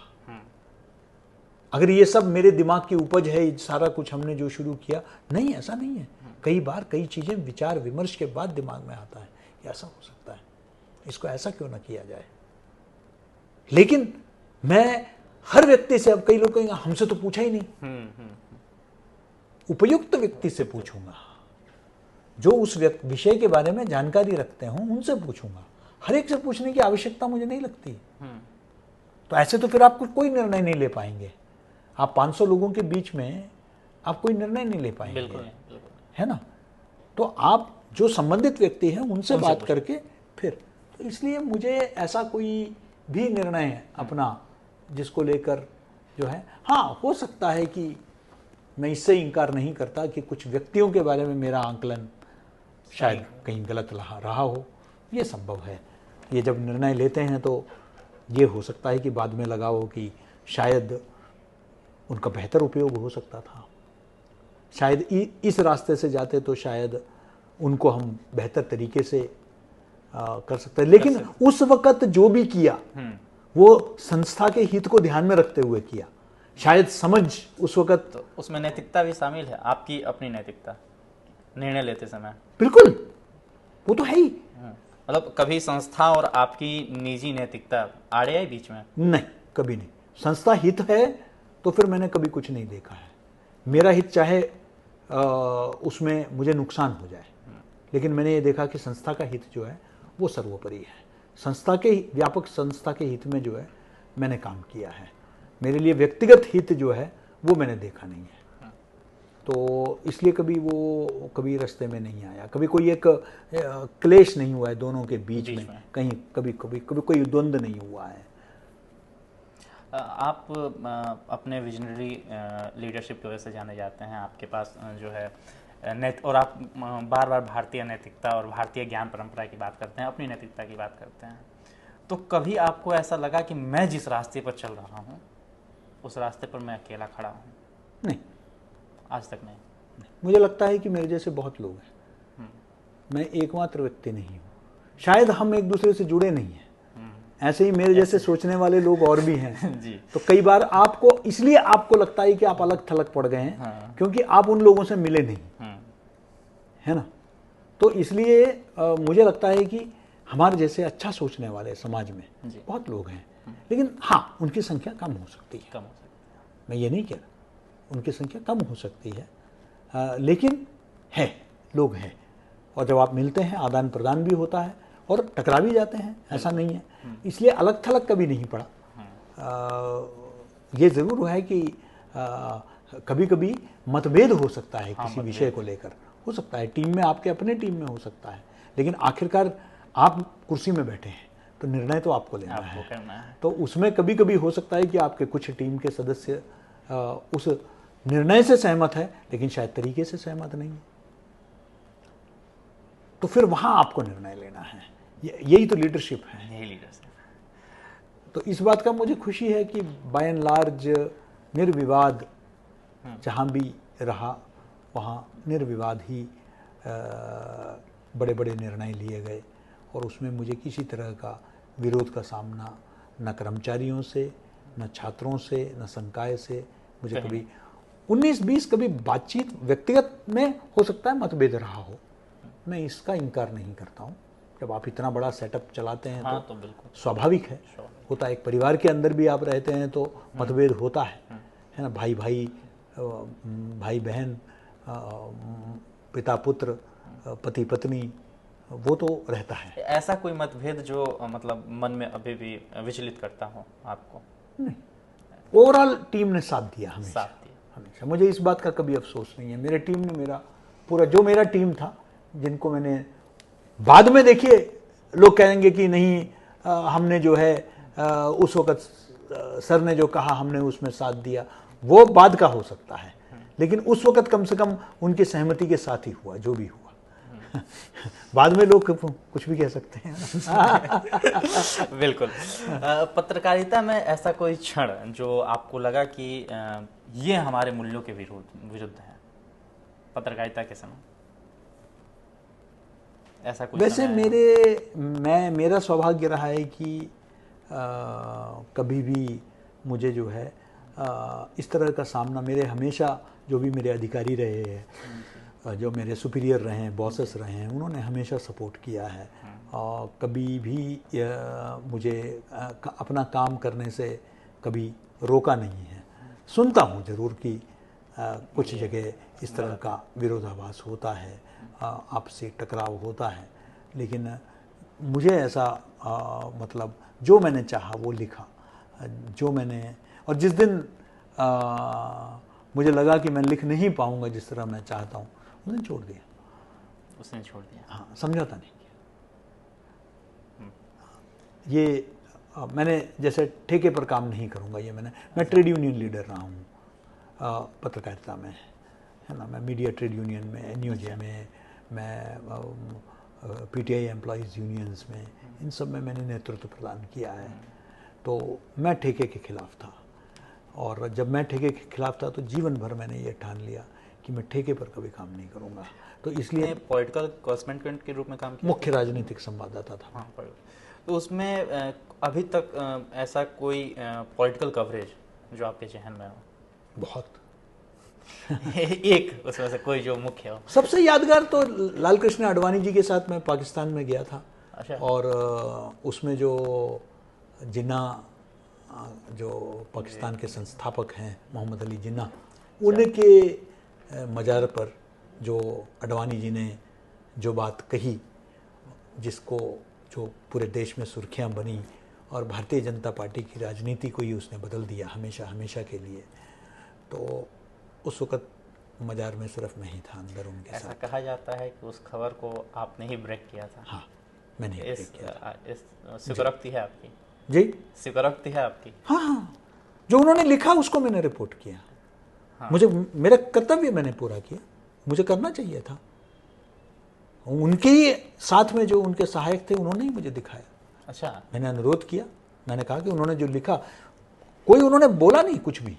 अगर ये सब मेरे दिमाग की उपज है, ये सारा कुछ हमने जो शुरू किया, नहीं, ऐसा नहीं है। कई बार कई चीज़ें विचार विमर्श के बाद दिमाग में आता है कि ऐसा हो सकता है, इसको ऐसा क्यों ना किया जाए। लेकिन मैं हर व्यक्ति से, अब कई लोग कहेंगे हमसे तो पूछा ही नहीं, उपयुक्त व्यक्ति से पूछूंगा, जो उस विषय के बारे में जानकारी रखते हों उनसे पूछूंगा। हर एक से पूछने की आवश्यकता मुझे नहीं लगती। तो ऐसे तो फिर आप कोई निर्णय नहीं ले पाएंगे। आप 500 लोगों के बीच में आप कोई निर्णय नहीं ले पाएंगे। बिल्कुल, है ना। तो आप जो संबंधित व्यक्ति हैं उनसे बात करके फिर, तो इसलिए मुझे ऐसा कोई भी निर्णय अपना जिसको लेकर जो है, हाँ हो सकता है कि मैं इससे इनकार नहीं करता कि कुछ व्यक्तियों के बारे में मेरा आंकलन शायद कहीं गलत रहा हो, ये संभव है। ये जब निर्णय लेते हैं तो ये हो सकता है कि बाद में लगा हो कि शायद उनका बेहतर उपयोग हो सकता था, शायद इस रास्ते से जाते तो शायद उनको हम बेहतर तरीके से कर सकते हैं। लेकिन उस वक्त जो भी किया वो संस्था के हित को ध्यान में रखते हुए किया। शायद समझ उस वक्त, तो उसमें नैतिकता भी शामिल है, आपकी अपनी नैतिकता निर्णय लेते समय। बिल्कुल, वो तो है ही। मतलब कभी संस्था और आपकी निजी नैतिकता आड़े आई बीच में? नहीं, कभी नहीं। संस्था हित है तो फिर मैंने कभी कुछ नहीं देखा है। मेरा हित चाहे उसमें मुझे नुकसान हो जाए, लेकिन मैंने ये देखा कि संस्था का हित जो है वो सर्वोपरि है। संस्था के व्यापक संस्था के हित में जो है मैंने काम किया है। मेरे लिए व्यक्तिगत हित जो है वो मैंने देखा नहीं है। तो इसलिए कभी रास्ते में नहीं आया, कभी कोई एक क्लेश नहीं हुआ है दोनों के बीच में, कहीं कभी कोई द्वंद्व नहीं हुआ है। आप अपने विजनरी लीडरशिप की वजह से जाने जाते हैं। आपके पास जो है और आप बार बार भारतीय नैतिकता और भारतीय ज्ञान परंपरा की बात करते हैं, अपनी नैतिकता की बात करते हैं। तो कभी आपको ऐसा लगा कि मैं जिस रास्ते पर चल रहा हूँ उस रास्ते पर मैं अकेला खड़ा हूँ? नहीं, आज तक नहीं। मुझे लगता है कि मेरे जैसे बहुत लोग हैं, मैं एकमात्र व्यक्ति नहीं हूँ। शायद हम एक दूसरे से जुड़े नहीं हैं, ऐसे ही मेरे जैसे सोचने वाले लोग और भी हैं। जी। तो कई बार आपको इसलिए आपको लगता है कि आप अलग थलग पड़ गए हैं, क्योंकि आप उन लोगों से मिले नहीं, है ना। तो इसलिए मुझे लगता है कि हमारे जैसे अच्छा सोचने वाले समाज में बहुत लोग हैं, लेकिन हाँ उनकी संख्या कम हो सकती है। मैं ये नहीं कह रहा, उनकी संख्या कम हो सकती है, लेकिन है, लोग हैं। और जब आप मिलते हैं आदान प्रदान भी होता है और टकरा भी जाते हैं, ऐसा नहीं है। इसलिए अलग थलग कभी नहीं पड़ा। ये ज़रूर हुआ है कि कभी कभी मतभेद हो सकता है, किसी विषय को लेकर हो सकता है, टीम में, आपके अपने टीम में हो सकता है, लेकिन आखिरकार आप कुर्सी में बैठे हैं तो निर्णय तो आपको लेना है। तो उसमें कभी कभी हो सकता है कि आपके कुछ टीम के सदस्य उस निर्णय से सहमत है, लेकिन शायद तरीके से सहमत नहीं है। तो फिर वहां आपको निर्णय लेना है। यही तो लीडरशिप है। यही लीडरशिप। तो इस बात का मुझे खुशी है कि बाय एंड लार्ज निर्विवाद जहाँ भी रहा वहाँ निर्विवाद ही बड़े बड़े निर्णय लिए गए, और उसमें मुझे किसी तरह का विरोध का सामना न कर्मचारियों से, न छात्रों से, न संकाय से मुझे कभी 19-20 कभी बातचीत व्यक्तिगत में हो सकता है मतभेद रहा हो, मैं इसका इनकार नहीं करता हूँ। जब आप इतना बड़ा सेटअप चलाते हैं तो बिल्कुल स्वाभाविक है, होता है। एक परिवार के अंदर भी आप रहते हैं तो मतभेद होता है ना। भाई भाई, भाई बहन, पिता पुत्र, पति पत्नी, वो तो रहता है। ऐसा कोई मतभेद जो मतलब मन में अभी भी विचलित करता हो आपको? नहीं, ओवरऑल टीम ने साथ दिया हमेशा। हमेशा मुझे इस बात का कभी अफसोस नहीं है। मेरे टीम ने मेरा पूरा, जो मेरा टीम था, जिनको मैंने बाद में देखिए लोग कहेंगे कि नहीं हमने जो है उस वक्त सर ने जो कहा हमने उसमें साथ दिया, वो बाद का हो सकता है, लेकिन उस वक्त कम से कम उनकी सहमति के साथ ही हुआ जो भी हुआ। बाद में लोग कुछ भी कह सकते हैं। बिल्कुल। पत्रकारिता में ऐसा कोई क्षण जो आपको लगा कि ये हमारे मूल्यों के विरुद्ध है पत्रकारिता के समय? ऐसा कुछ? वैसे मेरा सौभाग्य रहा है कि कभी भी मुझे जो है इस तरह का सामना मेरे हमेशा जो भी मेरे अधिकारी रहे हैं, जो मेरे सुपीरियर रहे हैं, बॉसेस रहे हैं, उन्होंने हमेशा सपोर्ट किया है और कभी भी मुझे अपना काम करने से कभी रोका नहीं है। सुनता हूँ ज़रूर कि कुछ जगह इस तरह का विरोधाभास होता है, आपसी टकराव होता है, लेकिन मुझे ऐसा मतलब जो मैंने चाहा वो लिखा, जो मैंने, और जिस दिन मुझे लगा कि मैं लिख नहीं पाऊंगा जिस तरह मैं चाहता हूँ, उसने छोड़ दिया। उसने छोड़ दिया। हाँ, समझौता नहीं किया। ये मैंने जैसे ठेके पर काम नहीं करूंगा, ये मैं ट्रेड यूनियन लीडर रहा हूँ पत्रकारिता में, है ना। मैं मीडिया ट्रेड यूनियन में, एनयूजे में, मैं पीटीआई एम्प्लॉयज़ यूनियंस में, इन सब में मैंने नेतृत्व प्रदान किया है। तो मैं ठेके के खिलाफ था, और जब मैं ठेके के खिलाफ था तो जीवन भर मैंने ये ठान लिया कि मैं ठेके पर कभी काम नहीं करूंगा। तो इसलिए पॉलिटिकल कॉरेस्पॉन्डेंट के रूप में काम किया, मुख्य राजनीतिक संवाददाता था। हाँ, तो उसमें अभी तक ऐसा कोई पॉलिटिकल कवरेज जो आपके जहन में हो? बहुत एक उसमें से कोई जो मुख्य हो? सबसे यादगार तो लाल कृष्ण आडवाणी जी के साथ मैं पाकिस्तान में गया था। अच्छा। और उसमें जो जिन्ना, जो पाकिस्तान के संस्थापक हैं, मोहम्मद अली जिन्ना, उनके मज़ार पर जो आडवाणी जी ने जो बात कही, जिसको जो पूरे देश में सुर्खियां बनी और भारतीय जनता पार्टी की राजनीति को ही उसने बदल दिया हमेशा हमेशा के लिए, तो उस वक़्त मज़ार में सिर्फ मैं ही था अंदर उनके ऐसा साथ। कहा जाता है कि उस खबर को आपने ही ब्रेक किया था। हाँ, मैंने ही ब्रेक किया था। इस स्वीकारोक्ति है आपकी? जी, स्वीकारोक्ति है आपकी? हाँ हाँ, जो उन्होंने लिखा उसको मैंने रिपोर्ट किया। हाँ। मुझे, मेरा कर्तव्य मैंने पूरा किया, मुझे करना चाहिए था। उनके ही साथ में जो उनके सहायक थे उन्होंने ही मुझे दिखाया। अच्छा। मैंने अनुरोध किया, मैंने कहा कि उन्होंने जो लिखा, कोई उन्होंने बोला नहीं कुछ भी।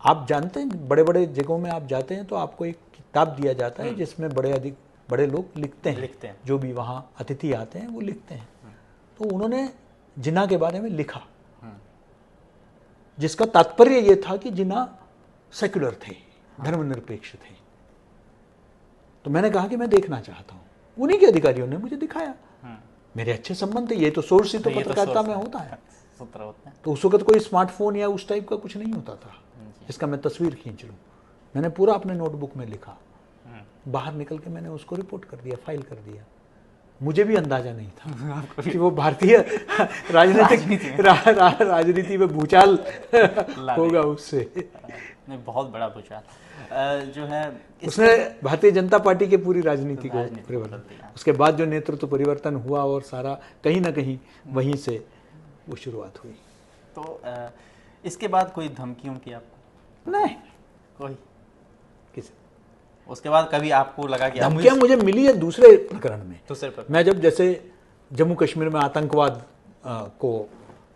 आप जानते हैं बड़े बड़े जगहों में आप जाते हैं तो आपको एक किताब दिया जाता है जिसमें बड़े लोग लिखते हैं, जो भी वहाँ अतिथि आते हैं वो लिखते हैं। तो उन्होंने जिन्ना के बारे में लिखा, जिसका तात्पर्य ये था कि जिन्ना सेक्युलर थे, धर्मनिरपेक्ष थे। तो मैंने कहा कि मैं देखना चाहता हूँ। उन्हीं के अधिकारियों ने मुझे दिखाया। मेरे अच्छे संबंध थे, ये तो सोर्स ही तो पत्रकारिता में होता है। तो उस वक्त कोई स्मार्टफोन या उस टाइप का कुछ नहीं होता था जिसका मैं तस्वीर खींच लूँ। मैंने पूरा अपने नोटबुक में लिखा, बाहर निकल के मैंने उसको रिपोर्ट कर दिया, फाइल कर दिया। मुझे भी अंदाजा नहीं था कि वो भारतीय राजनीति में भूचाल होगा उससे। नहीं, बहुत बड़ा भूचाल जो है उसने भारतीय जनता पार्टी के पूरी राजनीति को परिवर्तन, उसके बाद जो नेतृत्व परिवर्तन हुआ और सारा कहीं ना कहीं वहीं से वो शुरुआत हुई। तो इसके बाद कोई धमकी उनकी आपको? नहीं, कोई किसी। उसके बाद कभी आपको लगा कि धमकियां मुझे मिली है दूसरे प्रकरण में। दूसरे प्रकरण मैं जब जैसे जम्मू कश्मीर में आतंकवाद को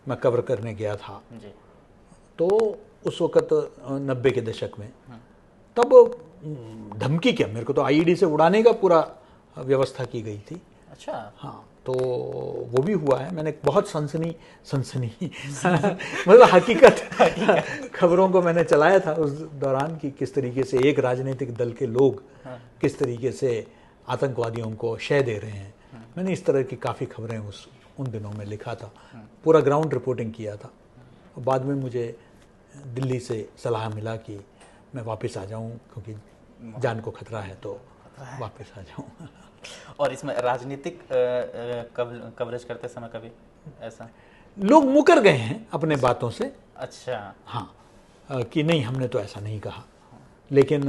मैं कवर करने गया था जी। तो उस वक़्त 90 के दशक में, तब धमकी क्या, मेरे को तो आईईडी से उड़ाने का पूरा व्यवस्था की गई थी। अच्छा। हाँ, तो वो भी हुआ है। मैंने बहुत सनसनी मतलब हकीकत खबरों को मैंने चलाया था उस दौरान कि किस तरीके से एक राजनीतिक दल के लोग किस तरीके से आतंकवादियों को शय दे रहे हैं। मैंने इस तरह की काफ़ी खबरें उन दिनों में लिखा था, पूरा ग्राउंड रिपोर्टिंग किया था। और बाद में मुझे दिल्ली से सलाह मिला कि मैं वापस आ जाऊं क्योंकि जान को खतरा है, तो वापस आ जाऊं। और इसमें राजनीतिक कवरेज करते समय कभी ऐसा लोग मुकर गए हैं अपने बातों से? अच्छा। हाँ, कि नहीं हमने तो ऐसा नहीं कहा, लेकिन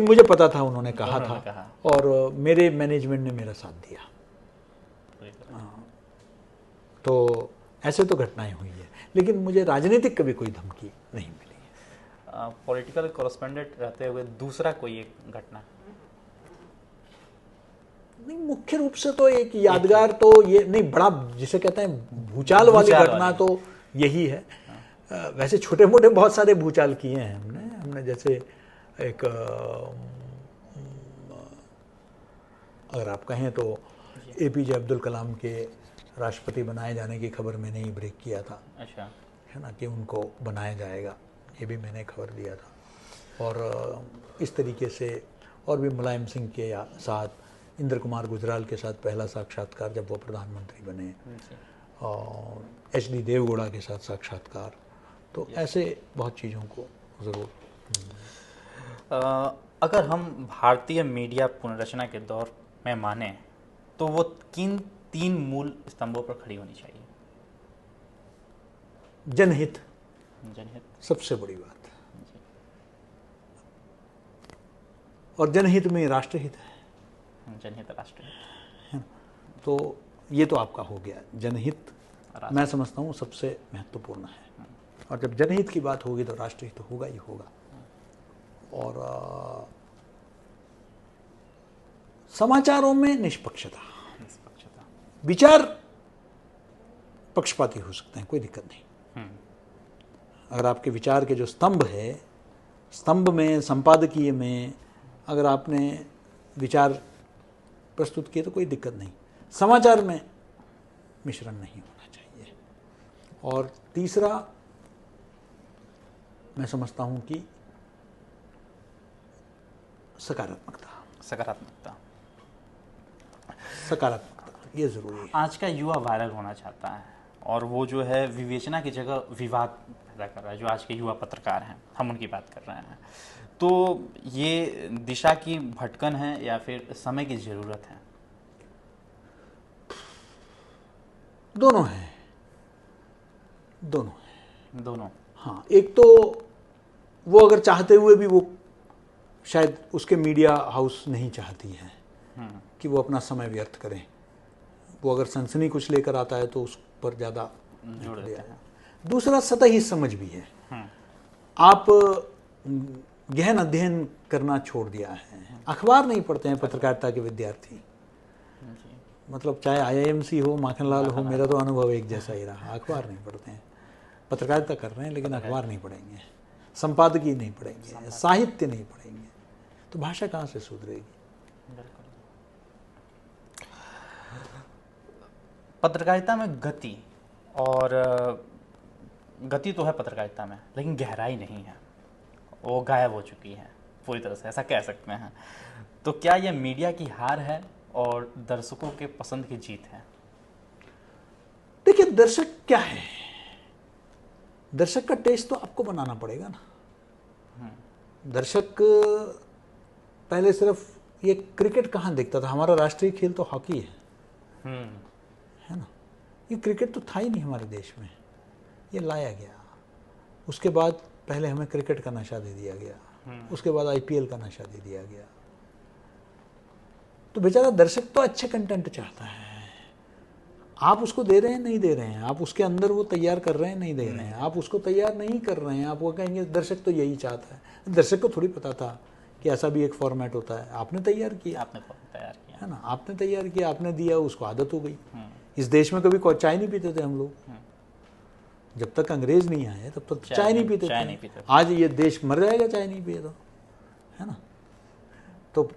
मुझे पता था उन्होंने कहा था और मेरे मैनेजमेंट ने मेरा साथ दिया। तो ऐसे तो घटनाएं हुई है, लेकिन मुझे राजनीतिक कभी कोई धमकी नहीं मिली। पॉलिटिकल कॉरेस्पोंडेंट रहते हुए दूसरा कोई एक घटना? नहीं, मुख्य रूप से तो एक यादगार तो ये नहीं, बड़ा जिसे कहते हैं भूचाल वाली घटना तो यही है। वैसे छोटे मोटे बहुत सारे भूचाल किए हैं हमने जैसे एक अगर आप कहें तो एपीजे अब्दुल कलाम के राष्ट्रपति बनाए जाने की खबर मैंने ही ब्रेक किया था। अच्छा। है ना, कि उनको बनाया जाएगा, ये भी मैंने खबर दिया था। और इस तरीके से और भी मुलायम सिंह के साथ, इंद्र कुमार गुजराल के साथ पहला साक्षात्कार जब वो प्रधानमंत्री बने, और HD देवगौड़ा के साथ साक्षात्कार, तो ऐसे बहुत चीज़ों को ज़रूर। अगर हम भारतीय मीडिया पुनर्रचना के दौर में माने तो वो किन 3 मूल स्तंभों पर खड़ी होनी चाहिए? जनहित जनहित सबसे बड़ी बात, और जनहित में राष्ट्रहित है। जनहित राष्ट्रहित, है ना? तो ये तो आपका हो गया जनहित, मैं समझता हूँ सबसे महत्वपूर्ण है। और जब जनहित की बात होगी तो राष्ट्रहित तो होगा ही होगा। और समाचारों में निष्पक्षता, विचार पक्षपाती हो सकते हैं, कोई दिक्कत नहीं। अगर आपके विचार के जो स्तंभ है, स्तंभ में, संपादकीय में अगर आपने विचार प्रस्तुत किए तो कोई दिक्कत नहीं। समाचार में मिश्रण नहीं होना चाहिए। और तीसरा मैं समझता हूं कि सकारात्मकता, सकारात्मकता, ये जरूरी है। आज का युवा वायरल होना चाहता है और वो जो है विवेचना की जगह विवाद पैदा कर रहा है, जो आज के युवा पत्रकार हैं, हम उनकी बात कर रहे हैं। तो ये दिशा की भटकन है या फिर समय की ज़रूरत है? दोनों है, दोनों है। दोनों, हाँ, एक तो वो अगर चाहते हुए भी वो शायद उसके मीडिया हाउस नहीं चाहती है कि वो अपना समय व्यर्थ करें। वो अगर सनसनी कुछ लेकर आता है तो उस पर ज़्यादा जोड़ देते हैं। दूसरा सतही समझ भी है। आप गहन अध्ययन करना छोड़ दिया है, अखबार नहीं पढ़ते हैं पत्रकारिता के विद्यार्थी। मतलब चाहे IIMC हो, माखनलाल हो, मेरा तो अनुभव एक जैसा ही रहा। अखबार नहीं पढ़ते हैं, पत्रकारिता कर रहे हैं लेकिन अखबार नहीं पढ़ेंगे, संपादकीय नहीं पढ़ेंगे, साहित्य नहीं पढ़ेंगे, तो भाषा कहाँ से सुधरेगी? पत्रकारिता में गति, और गति तो है पत्रकारिता में, लेकिन गहराई नहीं है, वो गायब हो चुकी है पूरी तरह से, ऐसा कह सकते हैं। तो क्या यह मीडिया की हार है और दर्शकों के पसंद की जीत है? देखिए, दर्शक क्या है, दर्शक का टेस्ट तो आपको बनाना पड़ेगा ना। दर्शक पहले सिर्फ ये क्रिकेट कहाँ देखता था? हमारा राष्ट्रीय खेल तो हॉकी है ना। ये क्रिकेट तो था ही नहीं हमारे देश में, ये लाया गया। उसके बाद पहले हमें क्रिकेट का नशा दे दिया गया, उसके बाद IPL का नशा दे दिया गया। तो बेचारा दर्शक तो अच्छे कंटेंट चाहता है, आप उसको दे रहे हैं नहीं दे रहे हैं, आप उसके अंदर वो तैयार कर रहे हैं नहीं दे रहे हैं, आप उसको तैयार नहीं कर रहे हैं, आप वो कहेंगे दर्शक तो यही चाहता है। दर्शक को थोड़ी पता था कि ऐसा भी एक फॉर्मेट होता है, आपने तैयार किया, आपने तैयार किया है ना, आपने तैयार किया, आपने दिया, उसको आदत हो गई। इस देश में कभी चाय नहीं पीते थे हम लोग, जब तक अंग्रेज नहीं आए तब तक चाय नहीं पीते थे। आज ये देश मर जाएगा चाय नहीं पिए तो, है ना। तो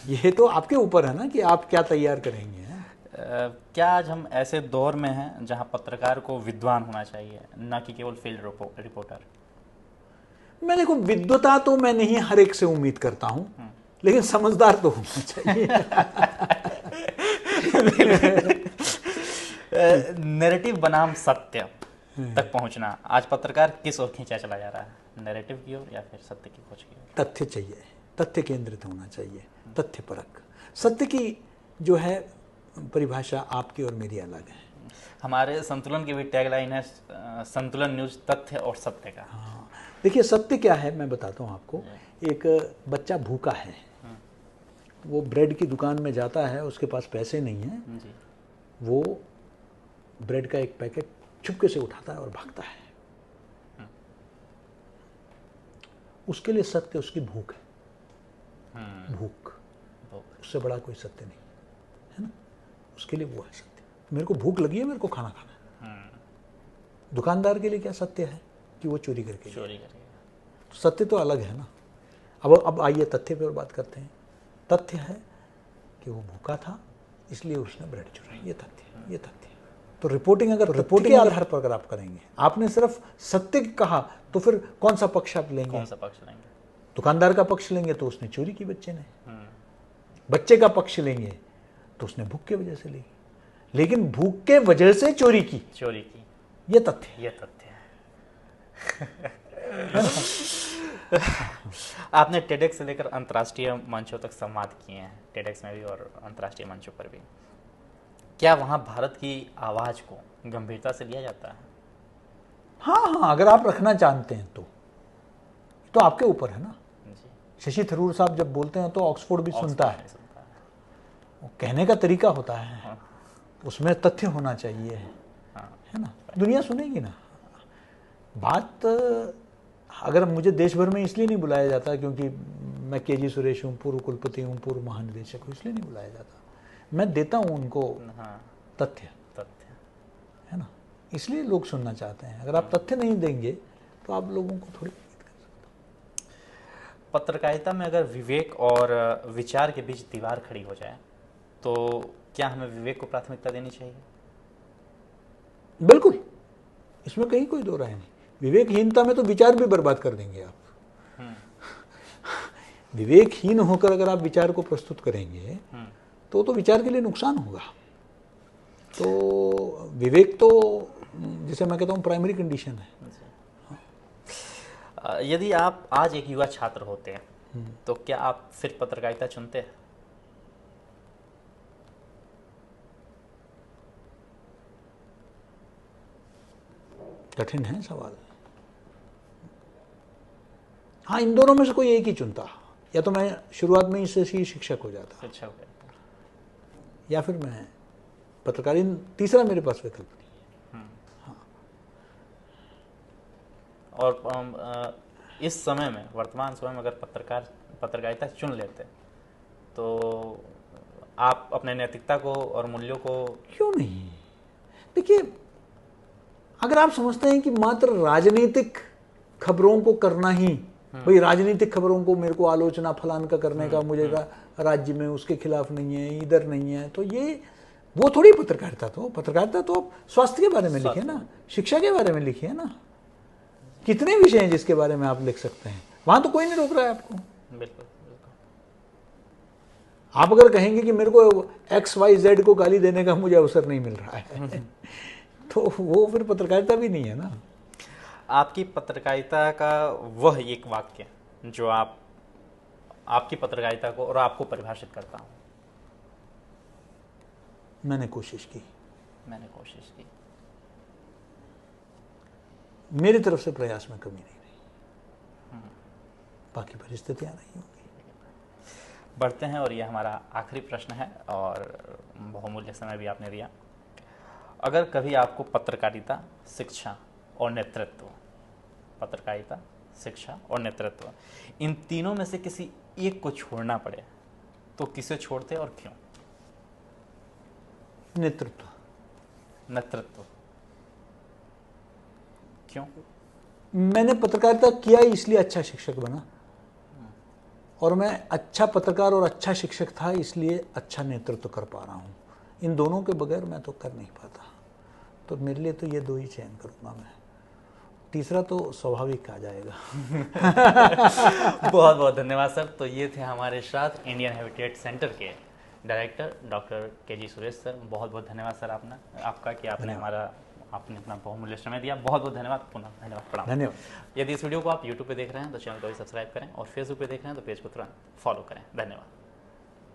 ये तो आपके ऊपर है ना कि आप क्या तैयार करेंगे। क्या आज हम ऐसे दौर में हैं जहां पत्रकार को विद्वान होना चाहिए, ना कि केवल फील्ड रिपोर्टर? मैं देखो, विद्वता तो मैं नहीं हर एक से उम्मीद करता हूं, लेकिन समझदार तो होना चाहिए। नैरेटिव बनाम सत्य तक पहुंचना, आज पत्रकार किस ओर खींचा चला जा रहा है, नैरेटिव की ओर या फिर सत्य की खोज की ओर? तथ्य चाहिए, तथ्य केंद्रित होना चाहिए, तथ्य परक। सत्य की जो है परिभाषा आपकी और मेरी अलग है। हमारे संतुलन की भी टैगलाइन है, संतुलन न्यूज, तथ्य और सत्य का। हाँ, देखिए सत्य क्या है मैं बताता हूँ आपको। एक बच्चा भूखा है, वो ब्रेड की दुकान में जाता है, उसके पास पैसे नहीं है, वो ब्रेड का एक पैकेट चुपके से उठाता है और भागता है। उसके लिए सत्य उसकी भूख है, भूख, उससे बड़ा कोई सत्य नहीं है ना। उसके लिए वो है सत्य, मेरे को भूख लगी है, मेरे को खाना खाना है। दुकानदार के लिए क्या सत्य है कि वो चोरी करके तो सत्य तो अलग है ना। अब आइए तथ्य पे और बात करते हैं। तथ्य है कि वो भूखा था इसलिए उसने ब्रेड चुराई, ये तथ्य है, ये तथ्य है। तो रिपोर्टिंग के आधार पर अगर आप करेंगे, आपने सिर्फ सत्य कहा तो फिर कौन सा पक्ष आप लेंगे? कौन सा पक्ष लेंगे? दुकानदार का पक्ष लेंगे तो उसने चोरी की बच्चे ने, बच्चे का पक्ष लेंगे तो उसने भूख के वजह से ली, लेकिन भूख के वजह से चोरी की, ये तथ्य है। आपने टेडेक्स से लेकर अंतर्राष्ट्रीय मंचों तक संवाद किए हैं, टेडेक्स में भी और अंतर्राष्ट्रीय मंचों पर भी। क्या वहाँ भारत की आवाज़ को गंभीरता से लिया जाता है? हाँ, अगर आप रखना चाहते हैं तो आपके ऊपर है ना। जी। शशि थरूर साहब जब बोलते हैं तो ऑक्सफोर्ड भी सुनता है। वो कहने का तरीका होता है, हाँ। उसमें तथ्य होना चाहिए, है ना, दुनिया सुनेगी ना। बात अगर मुझे देश भर में इसलिए नहीं बुलाया जाता क्योंकि मैं केजी सुरेश हूँ, पूर्व कुलपति हूँ, पूर्व महानिदेशक हूँ, इसलिए नहीं बुलाया जाता। मैं देता हूँ उनको तथ्य, है ना, इसलिए लोग सुनना चाहते हैं। अगर आप तथ्य नहीं देंगे तो आप लोगों को थोड़ी पत्रकारिता में अगर विवेक और विचार के बीच दीवार खड़ी हो जाए तो क्या हमें विवेक को प्राथमिकता देनी चाहिए? बिल्कुल, इसमें कहीं कोई दो राय नहीं। विवेकहीनता में तो विचार भी बर्बाद कर देंगे आप। विवेकहीन होकर अगर आप विचार को प्रस्तुत करेंगे तो विचार के लिए नुकसान होगा। तो विवेक तो जिसे मैं कहता हूँ प्राइमरी कंडीशन है। यदि आप आज एक युवा छात्र होते हैं तो क्या आप फिर पत्रकारिता चुनते हैं? कठिन है सवाल। हाँ, इन दोनों में से कोई एक ही चुनता, या तो मैं शुरुआत में इससे ही शिक्षक हो जाता, या फिर मैं पत्रकारी, तीसरा मेरे पास विकल्प नहीं है। और इस समय में, वर्तमान समय में अगर पत्रकारिता चुन लेते तो आप अपने नैतिकता को और मूल्यों को क्यों नहीं? देखिए, अगर आप समझते हैं कि मात्र राजनीतिक खबरों को करना ही, भाई राजनीतिक खबरों को मेरे को आलोचना फलान का करने का, मुझे राज्य में उसके खिलाफ नहीं है, इधर नहीं है, तो ये वो थोड़ी पत्रकारिता। तो पत्रकारिता तो आप स्वास्थ्य के बारे में लिखिए ना, शिक्षा के बारे में लिखिए ना, कितने विषय हैं जिसके बारे में आप लिख सकते हैं, वहां तो कोई नहीं रोक रहा है आपको। बिल्कुल। आप अगर कहेंगे कि मेरे को XYZ को गाली देने का मुझे अवसर नहीं मिल रहा है तो वो फिर पत्रकारिता भी नहीं है ना। आपकी पत्रकारिता का वह एक वाक्य जो आपकी पत्रकारिता को और आपको परिभाषित करता हूं। मैंने कोशिश की, मेरी तरफ से प्रयास में कमी नहीं रही, बाकी परिस्थितियां नहीं होंगी। बढ़ते हैं और यह हमारा आखिरी प्रश्न है और बहुमूल्य समय भी आपने दिया। अगर कभी आपको पत्रकारिता, शिक्षा और नेतृत्व, पत्रकारिता, शिक्षा और नेतृत्व, इन तीनों में से किसी एक को छोड़ना पड़े तो किसे छोड़ते और क्यों? नेतृत्व। क्यों? मैंने पत्रकारिता किया इसलिए अच्छा शिक्षक बना, और मैं अच्छा पत्रकार और अच्छा शिक्षक था इसलिए अच्छा नेतृत्व कर पा रहा हूँ। इन दोनों के बगैर मैं तो कर नहीं पाता। तो मेरे लिए तो ये दो ही चयन करूँगा मैं, तीसरा तो स्वाभाविक आ जाएगा। बहुत बहुत धन्यवाद सर। तो ये थे हमारे साथ इंडियन हैबिटेट सेंटर के director doctor KG Suresh sir. बहुत बहुत धन्यवाद सर आपका कि आपने अपना बहुमूल्य समय दिया। बहुत बहुत धन्यवाद, पुनः धन्यवाद, प्रणाम। धन्यवाद। यदि इस वीडियो को आप यूट्यूब पे देख रहे हैं तो चैनल को भी सब्सक्राइब करें और फेसबुक पे देख रहे हैं तो पेज को तुरंत फॉलो करें। धन्यवाद।